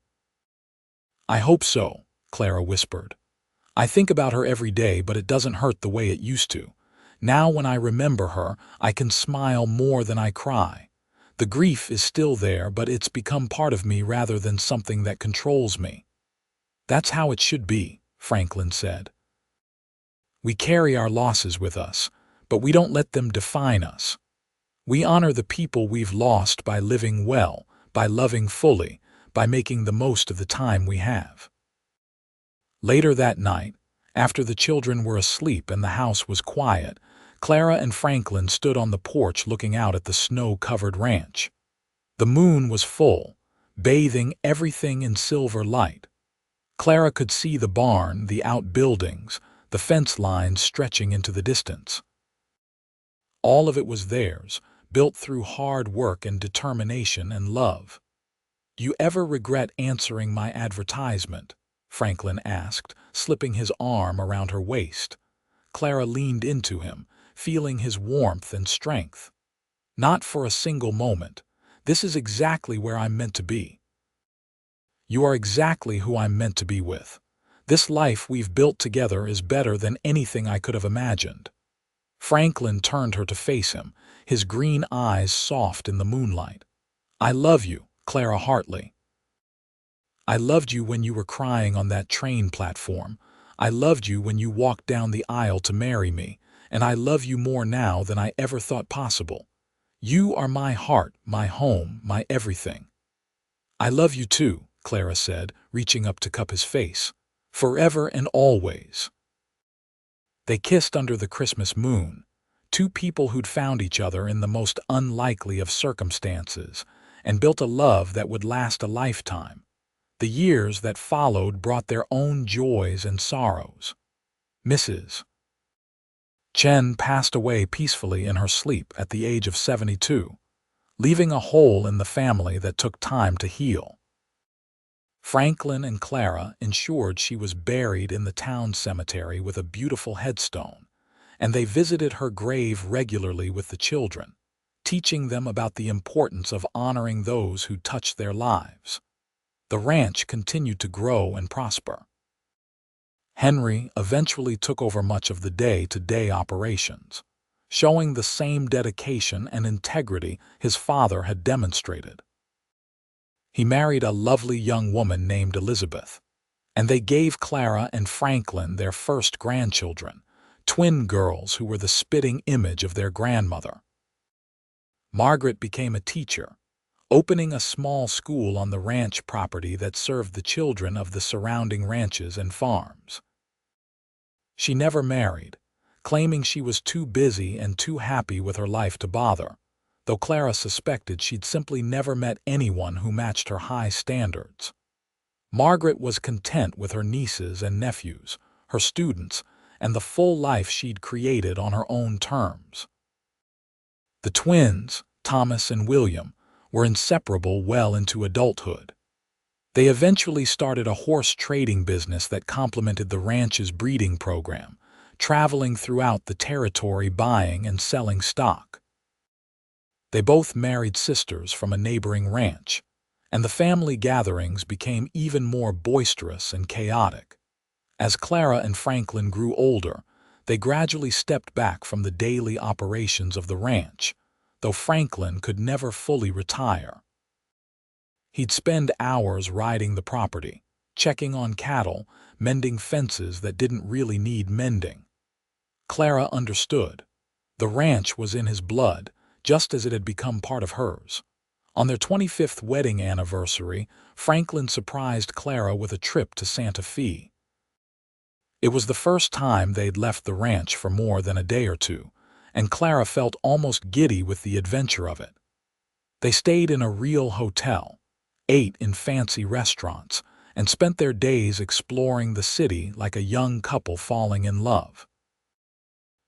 "I hope so," Clara whispered. "I think about her every day, but it doesn't hurt the way it used to. Now when I remember her, I can smile more than I cry. The grief is still there, but it's become part of me rather than something that controls me." "That's how it should be," Franklin said. "We carry our losses with us, but we don't let them define us. We honor the people we've lost by living well, by loving fully, by making the most of the time we have." Later that night, after the children were asleep and the house was quiet, Clara and Franklin stood on the porch looking out at the snow-covered ranch. The moon was full, bathing everything in silver light. Clara could see the barn, the outbuildings, the fence lines stretching into the distance. All of it was theirs, built through hard work and determination and love. "Do you ever regret answering my advertisement?" Franklin asked, slipping his arm around her waist. Clara leaned into him, feeling his warmth and strength. "Not for a single moment. This is exactly where I'm meant to be. You are exactly who I'm meant to be with. This life we've built together is better than anything I could have imagined." Franklin turned her to face him, his green eyes soft in the moonlight. "I love you, Clara Hartley. I loved you when you were crying on that train platform. I loved you when you walked down the aisle to marry me, and I love you more now than I ever thought possible. You are my heart, my home, my everything." "I love you too," Clara said, reaching up to cup his face. "Forever and always." They kissed under the Christmas moon, 2 people who'd found each other in the most unlikely of circumstances, and built a love that would last a lifetime. The years that followed brought their own joys and sorrows. Mrs. Chen passed away peacefully in her sleep at the age of 72, leaving a hole in the family that took time to heal. Franklin and Clara ensured she was buried in the town cemetery with a beautiful headstone, and they visited her grave regularly with the children, teaching them about the importance of honoring those who touched their lives. The ranch continued to grow and prosper. Henry eventually took over much of the day-to-day operations, showing the same dedication and integrity his father had demonstrated. He married a lovely young woman named Elizabeth, and they gave Clara and Franklin their first grandchildren, twin girls who were the spitting image of their grandmother. Margaret became a teacher, opening a small school on the ranch property that served the children of the surrounding ranches and farms. She never married, claiming she was too busy and too happy with her life to bother, though Clara suspected she'd simply never met anyone who matched her high standards. Margaret was content with her nieces and nephews, her students, and the full life she'd created on her own terms. The twins, Thomas and William, were inseparable well into adulthood. They eventually started a horse trading business that complemented the ranch's breeding program, traveling throughout the territory buying and selling stock. They both married sisters from a neighboring ranch, and the family gatherings became even more boisterous and chaotic. As Clara and Franklin grew older, they gradually stepped back from the daily operations of the ranch, though Franklin could never fully retire. He'd spend hours riding the property, checking on cattle, mending fences that didn't really need mending. Clara understood. The ranch was in his blood, just as it had become part of hers. On their 25th wedding anniversary, Franklin surprised Clara with a trip to Santa Fe. It was the first time they'd left the ranch for more than a day or two, and Clara felt almost giddy with the adventure of it. They stayed in a real hotel, ate in fancy restaurants, and spent their days exploring the city like a young couple falling in love.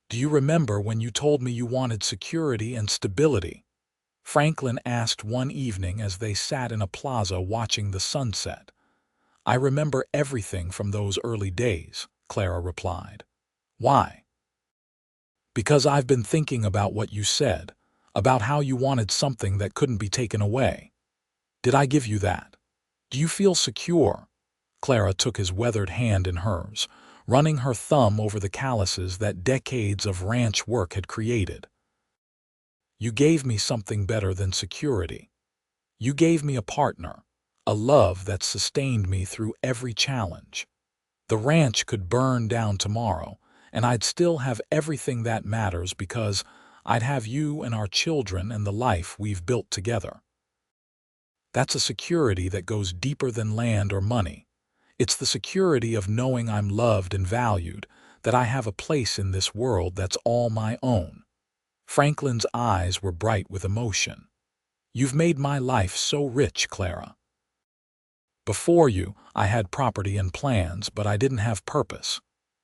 "Do you remember when you told me you wanted security and stability?" Franklin asked one evening as they sat in a plaza watching the sunset. "I remember everything from those early days," Clara replied. "Why?" "Because I've been thinking about what you said, about how you wanted something that couldn't be taken away. Did I give you that? Do you feel secure?" Clara took his weathered hand in hers, running her thumb over the calluses that decades of ranch work had created. "You gave me something better than security. You gave me a partner, a love that sustained me through every challenge. The ranch could burn down tomorrow, and I'd still have everything that matters because I'd have you and our children and the life we've built together. That's a security that goes deeper than land or money. It's the security of knowing I'm loved and valued, that I have a place in this world that's all my own." Franklin's eyes were bright with emotion. "You've made my life so rich, Clara. Before you, I had property and plans, but I didn't have purpose.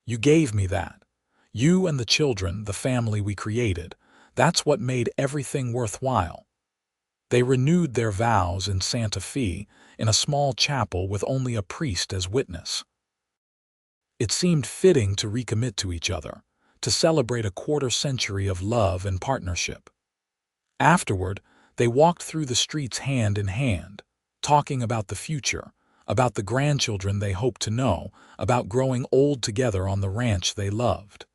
You gave me that. You and the children, the family we created, that's what made everything worthwhile." They renewed their vows in Santa Fe, in a small chapel with only a priest as witness. It seemed fitting to recommit to each other, to celebrate a quarter-century of love and partnership. Afterward, they walked through the streets hand in hand, talking about the future, about the grandchildren they hoped to know, about growing old together on the ranch they loved.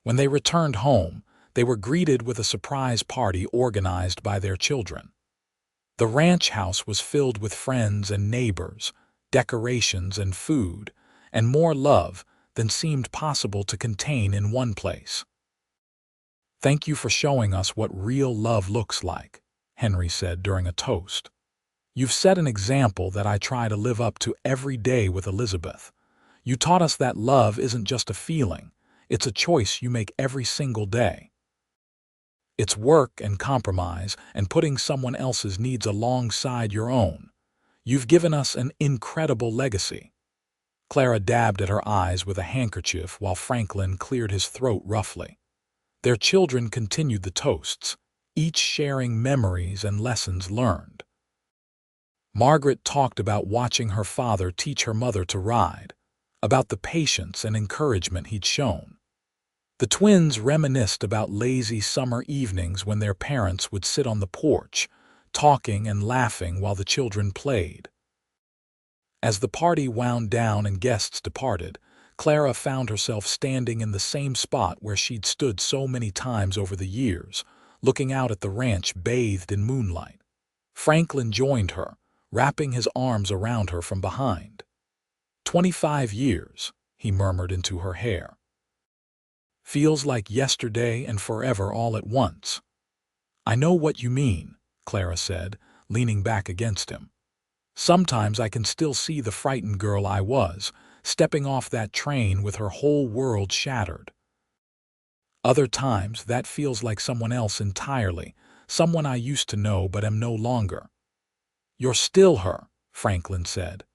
When they returned home, they were greeted with a surprise party organized by their children. The ranch house was filled with friends and neighbors, decorations and food, and more love than seemed possible to contain in one place. "Thank you for showing us what real love looks like," Henry said during a toast. "You've set an example that I try to live up to every day with Elizabeth. You taught us that love isn't just a feeling, it's a choice you make every single day. It's work and compromise and putting someone else's needs alongside your own. You've given us an incredible legacy." Clara dabbed at her eyes with a handkerchief while Franklin cleared his throat roughly. Their children continued the toasts, each sharing memories and lessons learned. Margaret talked about watching her father teach her mother to ride, about the patience and encouragement he'd shown. The twins reminisced about lazy summer evenings when their parents would sit on the porch, talking and laughing while the children played. As the party wound down and guests departed, Clara found herself standing in the same spot where she'd stood so many times over the years, looking out at the ranch bathed in moonlight. Franklin joined her, wrapping his arms around her from behind. 25 years, he murmured into her hair. Feels like yesterday and forever all at once. I know what you mean, Clara said, leaning back against him. Sometimes I can still see the frightened girl I was, stepping off that train with her whole world shattered. Other times that feels like someone else entirely, someone I used to know but am no longer. You're still her, Franklin said.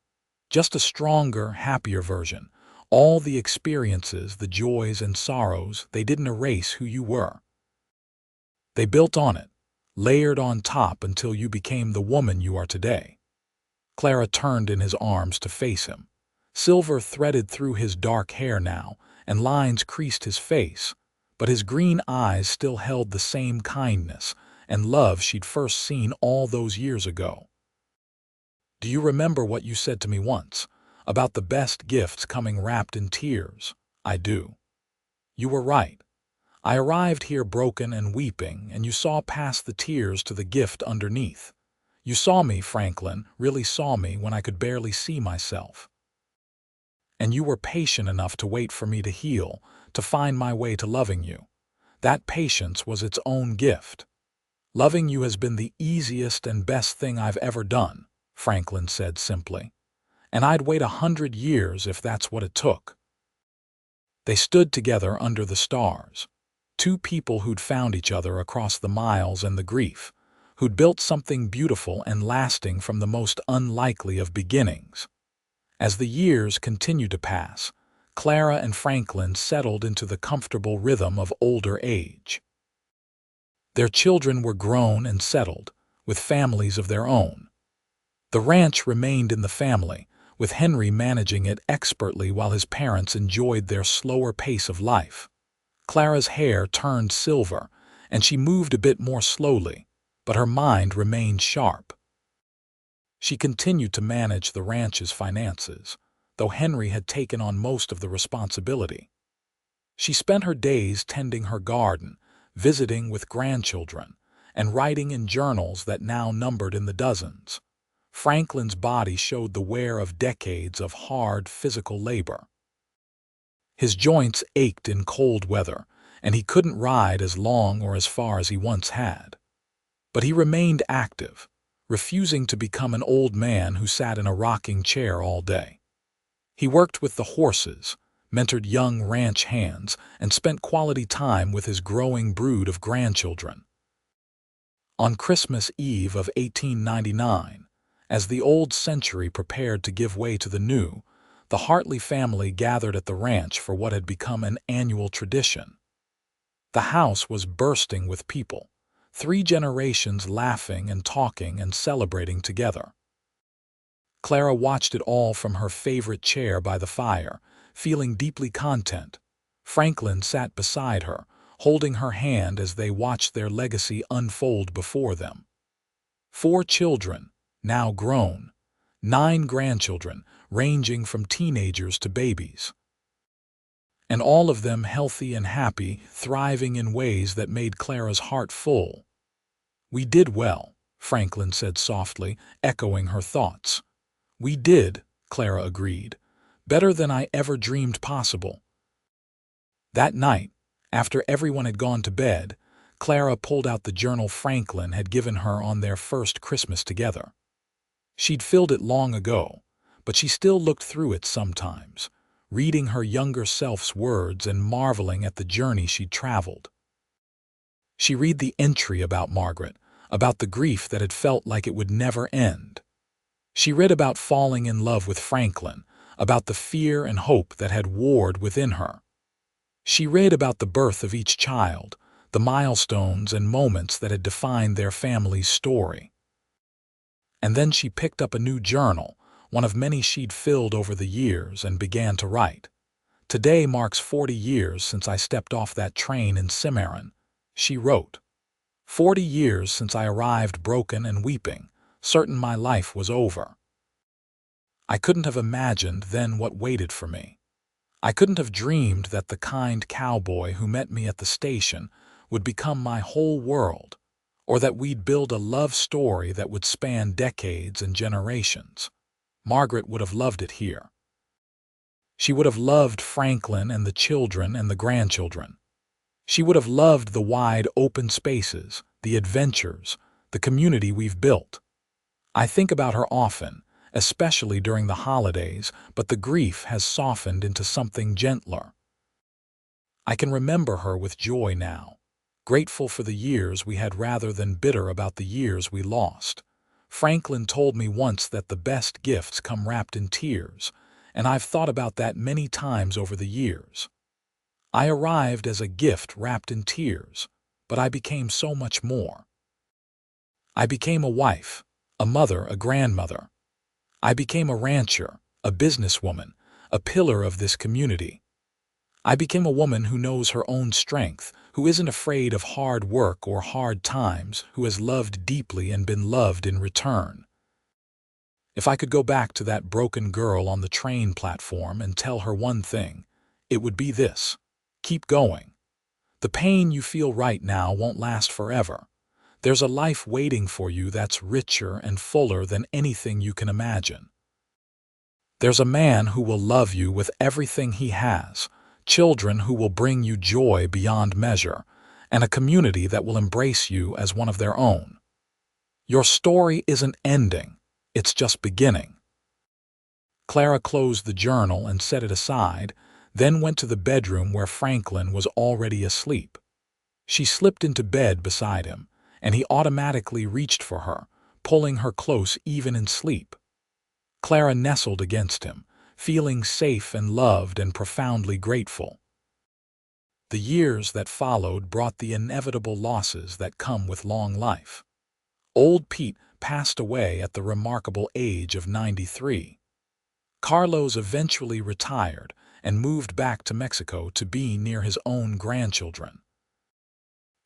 Just a stronger, happier version. All the experiences, the joys and sorrows, they didn't erase who you were. They built on it, layered on top until you became the woman you are today. Clara turned in his arms to face him. Silver threaded through his dark hair now, and lines creased his face, but his green eyes still held the same kindness and love she'd first seen all those years ago. Do you remember what you said to me once, about the best gifts coming wrapped in tears? I do. You were right. I arrived here broken and weeping, and you saw past the tears to the gift underneath. You saw me, Franklin, really saw me when I could barely see myself. And you were patient enough to wait for me to heal, to find my way to loving you. That patience was its own gift. Loving you has been the easiest and best thing I've ever done, Franklin said simply. And I'd wait 100 years if that's what it took. They stood together under the stars. Two people who'd found each other across the miles and the grief, who'd built something beautiful and lasting from the most unlikely of beginnings. As the years continued to pass, Clara and Franklin settled into the comfortable rhythm of older age. Their children were grown and settled, with families of their own. The ranch remained in the family, with Henry managing it expertly while his parents enjoyed their slower pace of life. Clara's hair turned silver, and she moved a bit more slowly, but her mind remained sharp. She continued to manage the ranch's finances, though Henry had taken on most of the responsibility. She spent her days tending her garden, visiting with grandchildren, and writing in journals that now numbered in the dozens. Franklin's body showed the wear of decades of hard physical labor. His joints ached in cold weather, and he couldn't ride as long or as far as he once had. But he remained active, refusing to become an old man who sat in a rocking chair all day. He worked with the horses, mentored young ranch hands, and spent quality time with his growing brood of grandchildren. On Christmas Eve of 1899, as the old century prepared to give way to the new, the Hartley family gathered at the ranch for what had become an annual tradition. The house was bursting with people, 3 generations laughing and talking and celebrating together. Clara watched it all from her favorite chair by the fire, feeling deeply content. Franklin sat beside her, holding her hand as they watched their legacy unfold before them. 4 children, now grown, 9 grandchildren, ranging from teenagers to babies. And all of them healthy and happy, thriving in ways that made Clara's heart full. We did well, Franklin said softly, echoing her thoughts. We did, Clara agreed. Better than I ever dreamed possible. That night, after everyone had gone to bed, Clara pulled out the journal Franklin had given her on their first Christmas together. She'd filled it long ago, but she still looked through it sometimes, reading her younger self's words and marveling at the journey she'd traveled. She read the entry about Margaret, about the grief that had felt like it would never end. She read about falling in love with Franklin, about the fear and hope that had warred within her. She read about the birth of each child, the milestones and moments that had defined their family's story. And then she picked up a new journal, one of many she'd filled over the years, and began to write. "Today marks 40 years since I stepped off that train in Cimarron," she wrote. 40 years since I arrived broken and weeping, certain my life was over. I couldn't have imagined then what waited for me. I couldn't have dreamed that the kind cowboy who met me at the station would become my whole world, or that we'd build a love story that would span decades and generations. Margaret would have loved it here. She would have loved Franklin and the children and the grandchildren. She would have loved the wide open spaces, the adventures, the community we've built. I think about her often, especially during the holidays, but the grief has softened into something gentler. I can remember her with joy now, grateful for the years we had rather than bitter about the years we lost. Franklin told me once that the best gifts come wrapped in tears, and I've thought about that many times over the years. I arrived as a gift wrapped in tears, but I became so much more. I became a wife, a mother, a grandmother. I became a rancher, a businesswoman, a pillar of this community. I became a woman who knows her own strength, who isn't afraid of hard work or hard times, who has loved deeply and been loved in return. If I could go back to that broken girl on the train platform and tell her one thing, it would be this: keep going. The pain you feel right now won't last forever. There's a life waiting for you that's richer and fuller than anything you can imagine. There's a man who will love you with everything he has, children who will bring you joy beyond measure, and a community that will embrace you as one of their own. Your story isn't ending, it's just beginning. Clara closed the journal and set it aside, then went to the bedroom where Franklin was already asleep. She slipped into bed beside him, and he automatically reached for her, pulling her close even in sleep. Clara nestled against him, feeling safe and loved and profoundly grateful. The years that followed brought the inevitable losses that come with long life. Old Pete passed away at the remarkable age of 93. Carlos eventually retired and moved back to Mexico to be near his own grandchildren.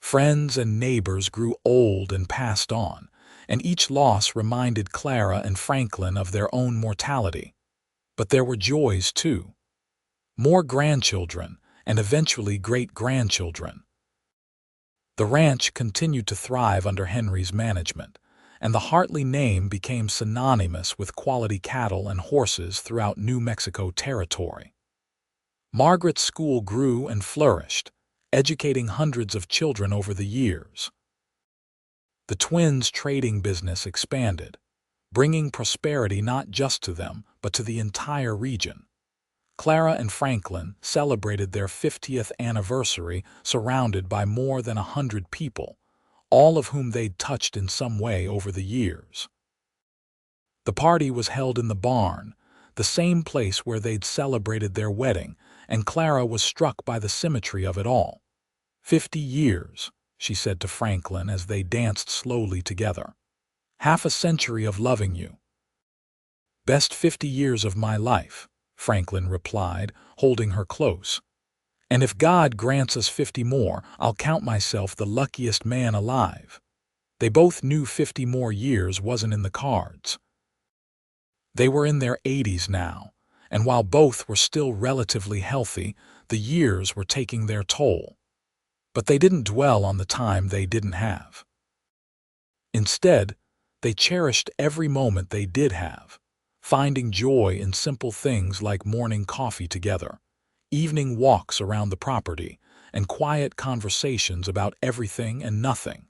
Friends and neighbors grew old and passed on, and each loss reminded Clara and Franklin of their own mortality. But there were joys too. More grandchildren, and eventually great-grandchildren. The ranch continued to thrive under Henry's management, and the Hartley name became synonymous with quality cattle and horses throughout New Mexico territory. Margaret's school grew and flourished, educating hundreds of children over the years. The twins' trading business expanded, bringing prosperity not just to them, but to the entire region. Clara and Franklin celebrated their 50th anniversary surrounded by more than 100 people, all of whom they'd touched in some way over the years. The party was held in the barn, the same place where they'd celebrated their wedding, and Clara was struck by the symmetry of it all. 50 years, she said to Franklin as they danced slowly together. Half a century of loving you. Best 50 years of my life, Franklin replied, holding her close. And if God grants us 50 more, I'll count myself the luckiest man alive. They both knew 50 more years wasn't in the cards. They were in their 80s now, and while both were still relatively healthy, the years were taking their toll. But they didn't dwell on the time they didn't have. Instead, they cherished every moment they did have, finding joy in simple things like morning coffee together, evening walks around the property, and quiet conversations about everything and nothing.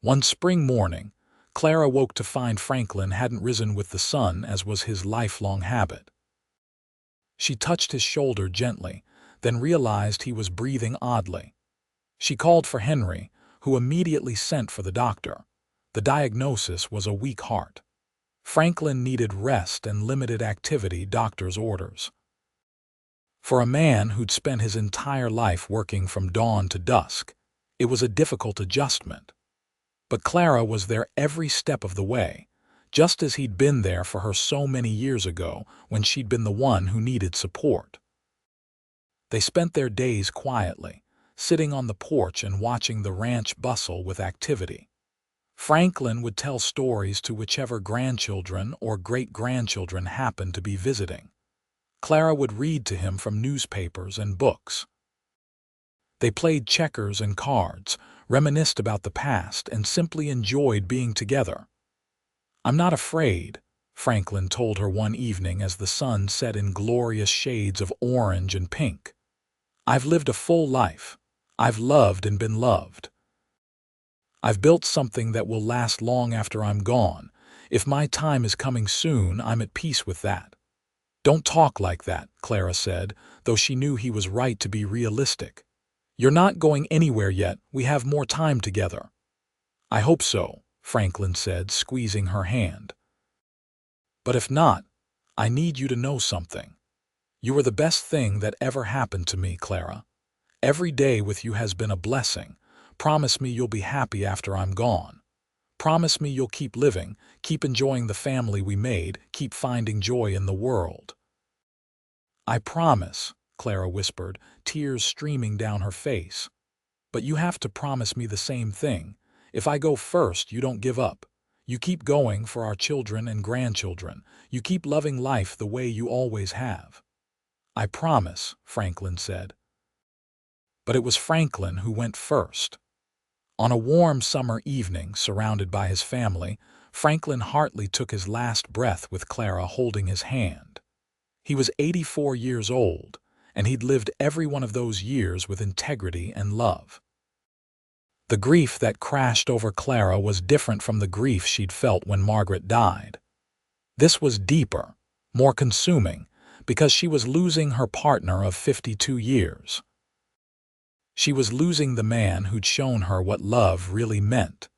One spring morning, Clara woke to find Franklin hadn't risen with the sun as was his lifelong habit. She touched his shoulder gently, then realized he was breathing oddly. She called for Henry, who immediately sent for the doctor. The diagnosis was a weak heart. Franklin needed rest and limited activity, doctor's orders. For a man who'd spent his entire life working from dawn to dusk, it was a difficult adjustment. But Clara was there every step of the way, just as he'd been there for her so many years ago when she'd been the one who needed support. They spent their days quietly, sitting on the porch and watching the ranch bustle with activity. Franklin would tell stories to whichever grandchildren or great-grandchildren happened to be visiting. Clara would read to him from newspapers and books. They played checkers and cards, reminisced about the past, and simply enjoyed being together. "I'm not afraid," Franklin told her one evening as the sun set in glorious shades of orange and pink. "I've lived a full life. I've loved and been loved. I've built something that will last long after I'm gone. If my time is coming soon, I'm at peace with that." "Don't talk like that," Clara said, though she knew he was right to be realistic. "You're not going anywhere yet. We have more time together." "I hope so," Franklin said, squeezing her hand. "But if not, I need you to know something. You are the best thing that ever happened to me, Clara. Every day with you has been a blessing. Promise me you'll be happy after I'm gone. Promise me you'll keep living, keep enjoying the family we made, keep finding joy in the world." "I promise," Clara whispered, tears streaming down her face. "But you have to promise me the same thing. If I go first, you don't give up. You keep going for our children and grandchildren. You keep loving life the way you always have." "I promise," Franklin said. But it was Franklin who went first. On a warm summer evening, surrounded by his family, Franklin Hartley took his last breath with Clara holding his hand. He was 84 years old, and he'd lived every one of those years with integrity and love. The grief that crashed over Clara was different from the grief she'd felt when Margaret died. This was deeper, more consuming, because she was losing her partner of 52 years. She was losing the man who'd shown her what love really meant,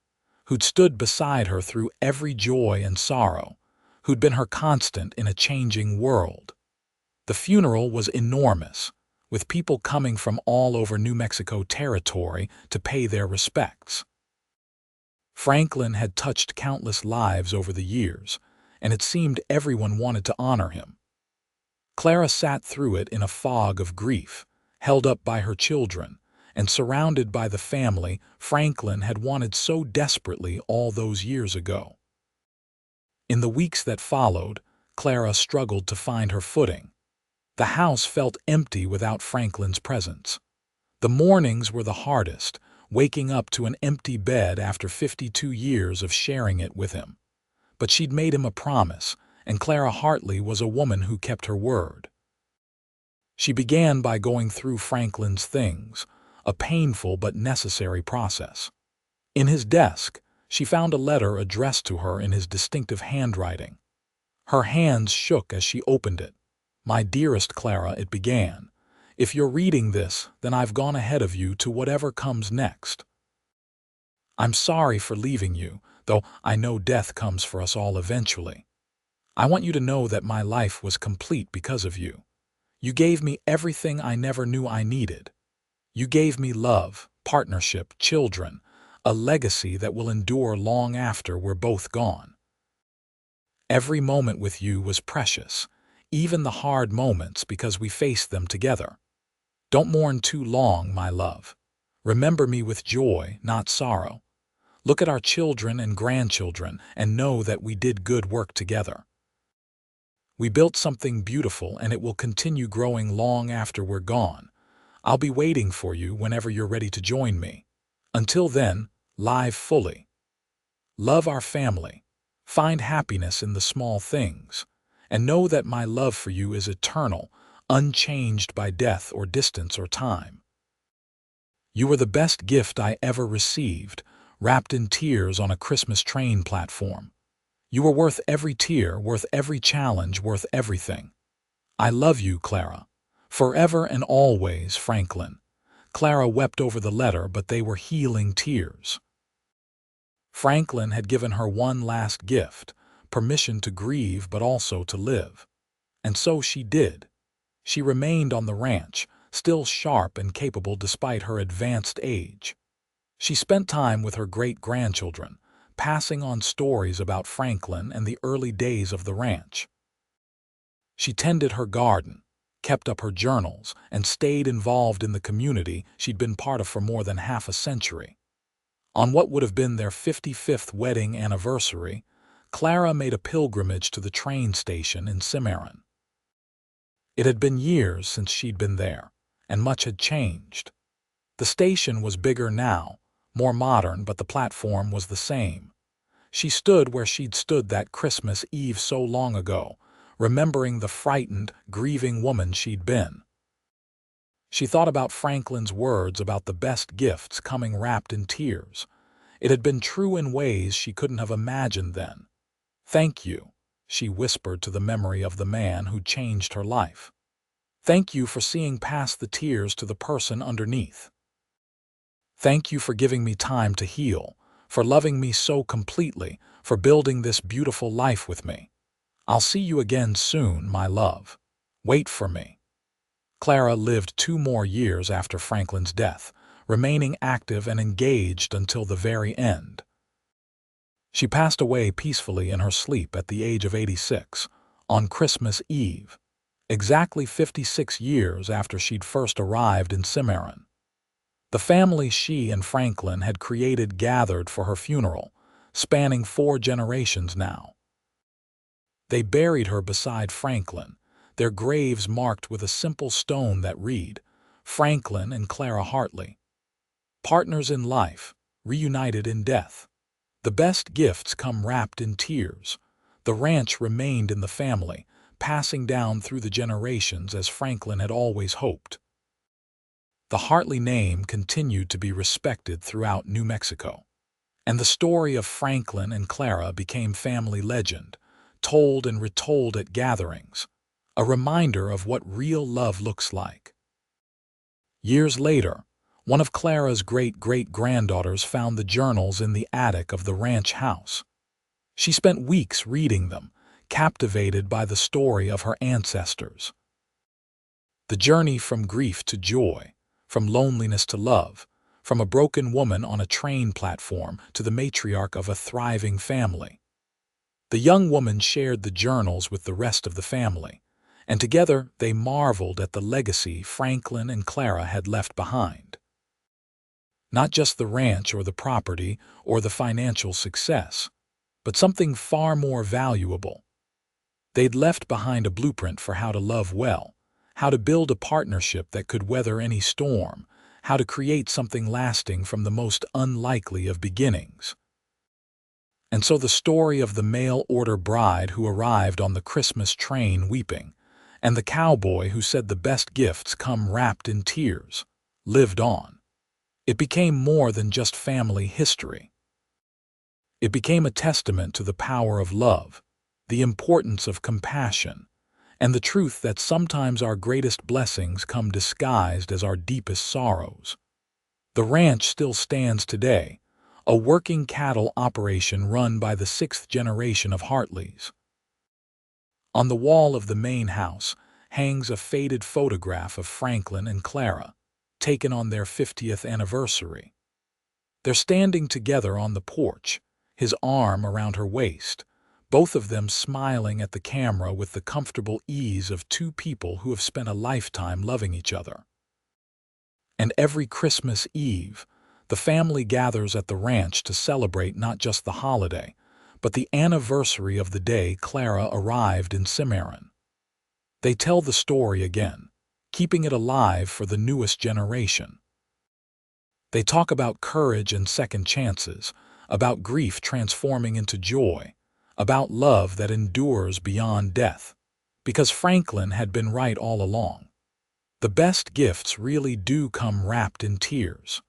who'd stood beside her through every joy and sorrow, who'd been her constant in a changing world. The funeral was enormous, with people coming from all over New Mexico territory to pay their respects. Franklin had touched countless lives over the years, and it seemed everyone wanted to honor him. Clara sat through it in a fog of grief, held up by her children, and surrounded by the family Franklin had wanted so desperately all those years ago. In the weeks that followed, Clara struggled to find her footing. The house felt empty without Franklin's presence. The mornings were the hardest, waking up to an empty bed after 52 years of sharing it with him. But she'd made him a promise, and Clara Hartley was a woman who kept her word. She began by going through Franklin's things, a painful but necessary process. In his desk, she found a letter addressed to her in his distinctive handwriting. Her hands shook as she opened it. "My dearest Clara," it began, "if you're reading this, then I've gone ahead of you to whatever comes next. I'm sorry for leaving you, though I know death comes for us all eventually. I want you to know that my life was complete because of you. You gave me everything I never knew I needed. You gave me love, partnership, children, a legacy that will endure long after we're both gone. Every moment with you was precious, even the hard moments, because we faced them together. Don't mourn too long, my love. Remember me with joy, not sorrow. Look at our children and grandchildren and know that we did good work together. We built something beautiful, and it will continue growing long after we're gone. I'll be waiting for you whenever you're ready to join me. Until then, live fully. Love our family. Find happiness in the small things. And know that my love for you is eternal, unchanged by death or distance or time. You were the best gift I ever received, wrapped in tears on a Christmas train platform. You were worth every tear, worth every challenge, worth everything. I love you, Clara. Forever and always, Franklin." Clara wept over the letter, but they were healing tears. Franklin had given her one last gift, permission to grieve but also to live. And so she did. She remained on the ranch, still sharp and capable despite her advanced age. She spent time with her great-grandchildren, passing on stories about Franklin and the early days of the ranch. She tended her garden, kept up her journals, and stayed involved in the community she'd been part of for more than half a century. On what would have been their 55th wedding anniversary, Clara made a pilgrimage to the train station in Cimarron. It had been years since she'd been there, and much had changed. The station was bigger now, more modern, but the platform was the same. She stood where she'd stood that Christmas Eve so long ago, remembering the frightened, grieving woman she'd been. She thought about Franklin's words about the best gifts coming wrapped in tears. It had been true in ways she couldn't have imagined then. "Thank you," she whispered to the memory of the man who changed her life. "Thank you for seeing past the tears to the person underneath. Thank you for giving me time to heal, for loving me so completely, for building this beautiful life with me. I'll see you again soon, my love. Wait for me." Clara lived 2 more years after Franklin's death, remaining active and engaged until the very end. She passed away peacefully in her sleep at the age of 86, on Christmas Eve, exactly 56 years after she'd first arrived in Cimarron. The family she and Franklin had created gathered for her funeral, spanning 4 generations now. They buried her beside Franklin, their graves marked with a simple stone that read, "Franklin and Clara Hartley. Partners in life, reunited in death. The best gifts come wrapped in tears." The ranch remained in the family, passing down through the generations as Franklin had always hoped. The Hartley name continued to be respected throughout New Mexico, and the story of Franklin and Clara became family legend, told and retold at gatherings, a reminder of what real love looks like. Years later, one of Clara's great-great-granddaughters found the journals in the attic of the ranch house. She spent weeks reading them, captivated by the story of her ancestors. The journey from grief to joy, from loneliness to love, from a broken woman on a train platform to the matriarch of a thriving family. The young woman shared the journals with the rest of the family, and together they marveled at the legacy Franklin and Clara had left behind. Not just the ranch or the property or the financial success, but something far more valuable. They'd left behind a blueprint for how to love well, how to build a partnership that could weather any storm, how to create something lasting from the most unlikely of beginnings. And so the story of the mail-order bride who arrived on the Christmas train weeping, and the cowboy who said the best gifts come wrapped in tears, lived on. It became more than just family history. It became a testament to the power of love, the importance of compassion, and the truth that sometimes our greatest blessings come disguised as our deepest sorrows. The ranch still stands today, a working cattle operation run by the 6th generation of Hartleys. On the wall of the main house hangs a faded photograph of Franklin and Clara, taken on their 50th anniversary. They're standing together on the porch, his arm around her waist, both of them smiling at the camera with the comfortable ease of 2 people who have spent a lifetime loving each other. And every Christmas Eve, the family gathers at the ranch to celebrate not just the holiday, but the anniversary of the day Clara arrived in Cimarron. They tell the story again, keeping it alive for the newest generation. They talk about courage and second chances, about grief transforming into joy, about love that endures beyond death, because Franklin had been right all along. The best gifts really do come wrapped in tears.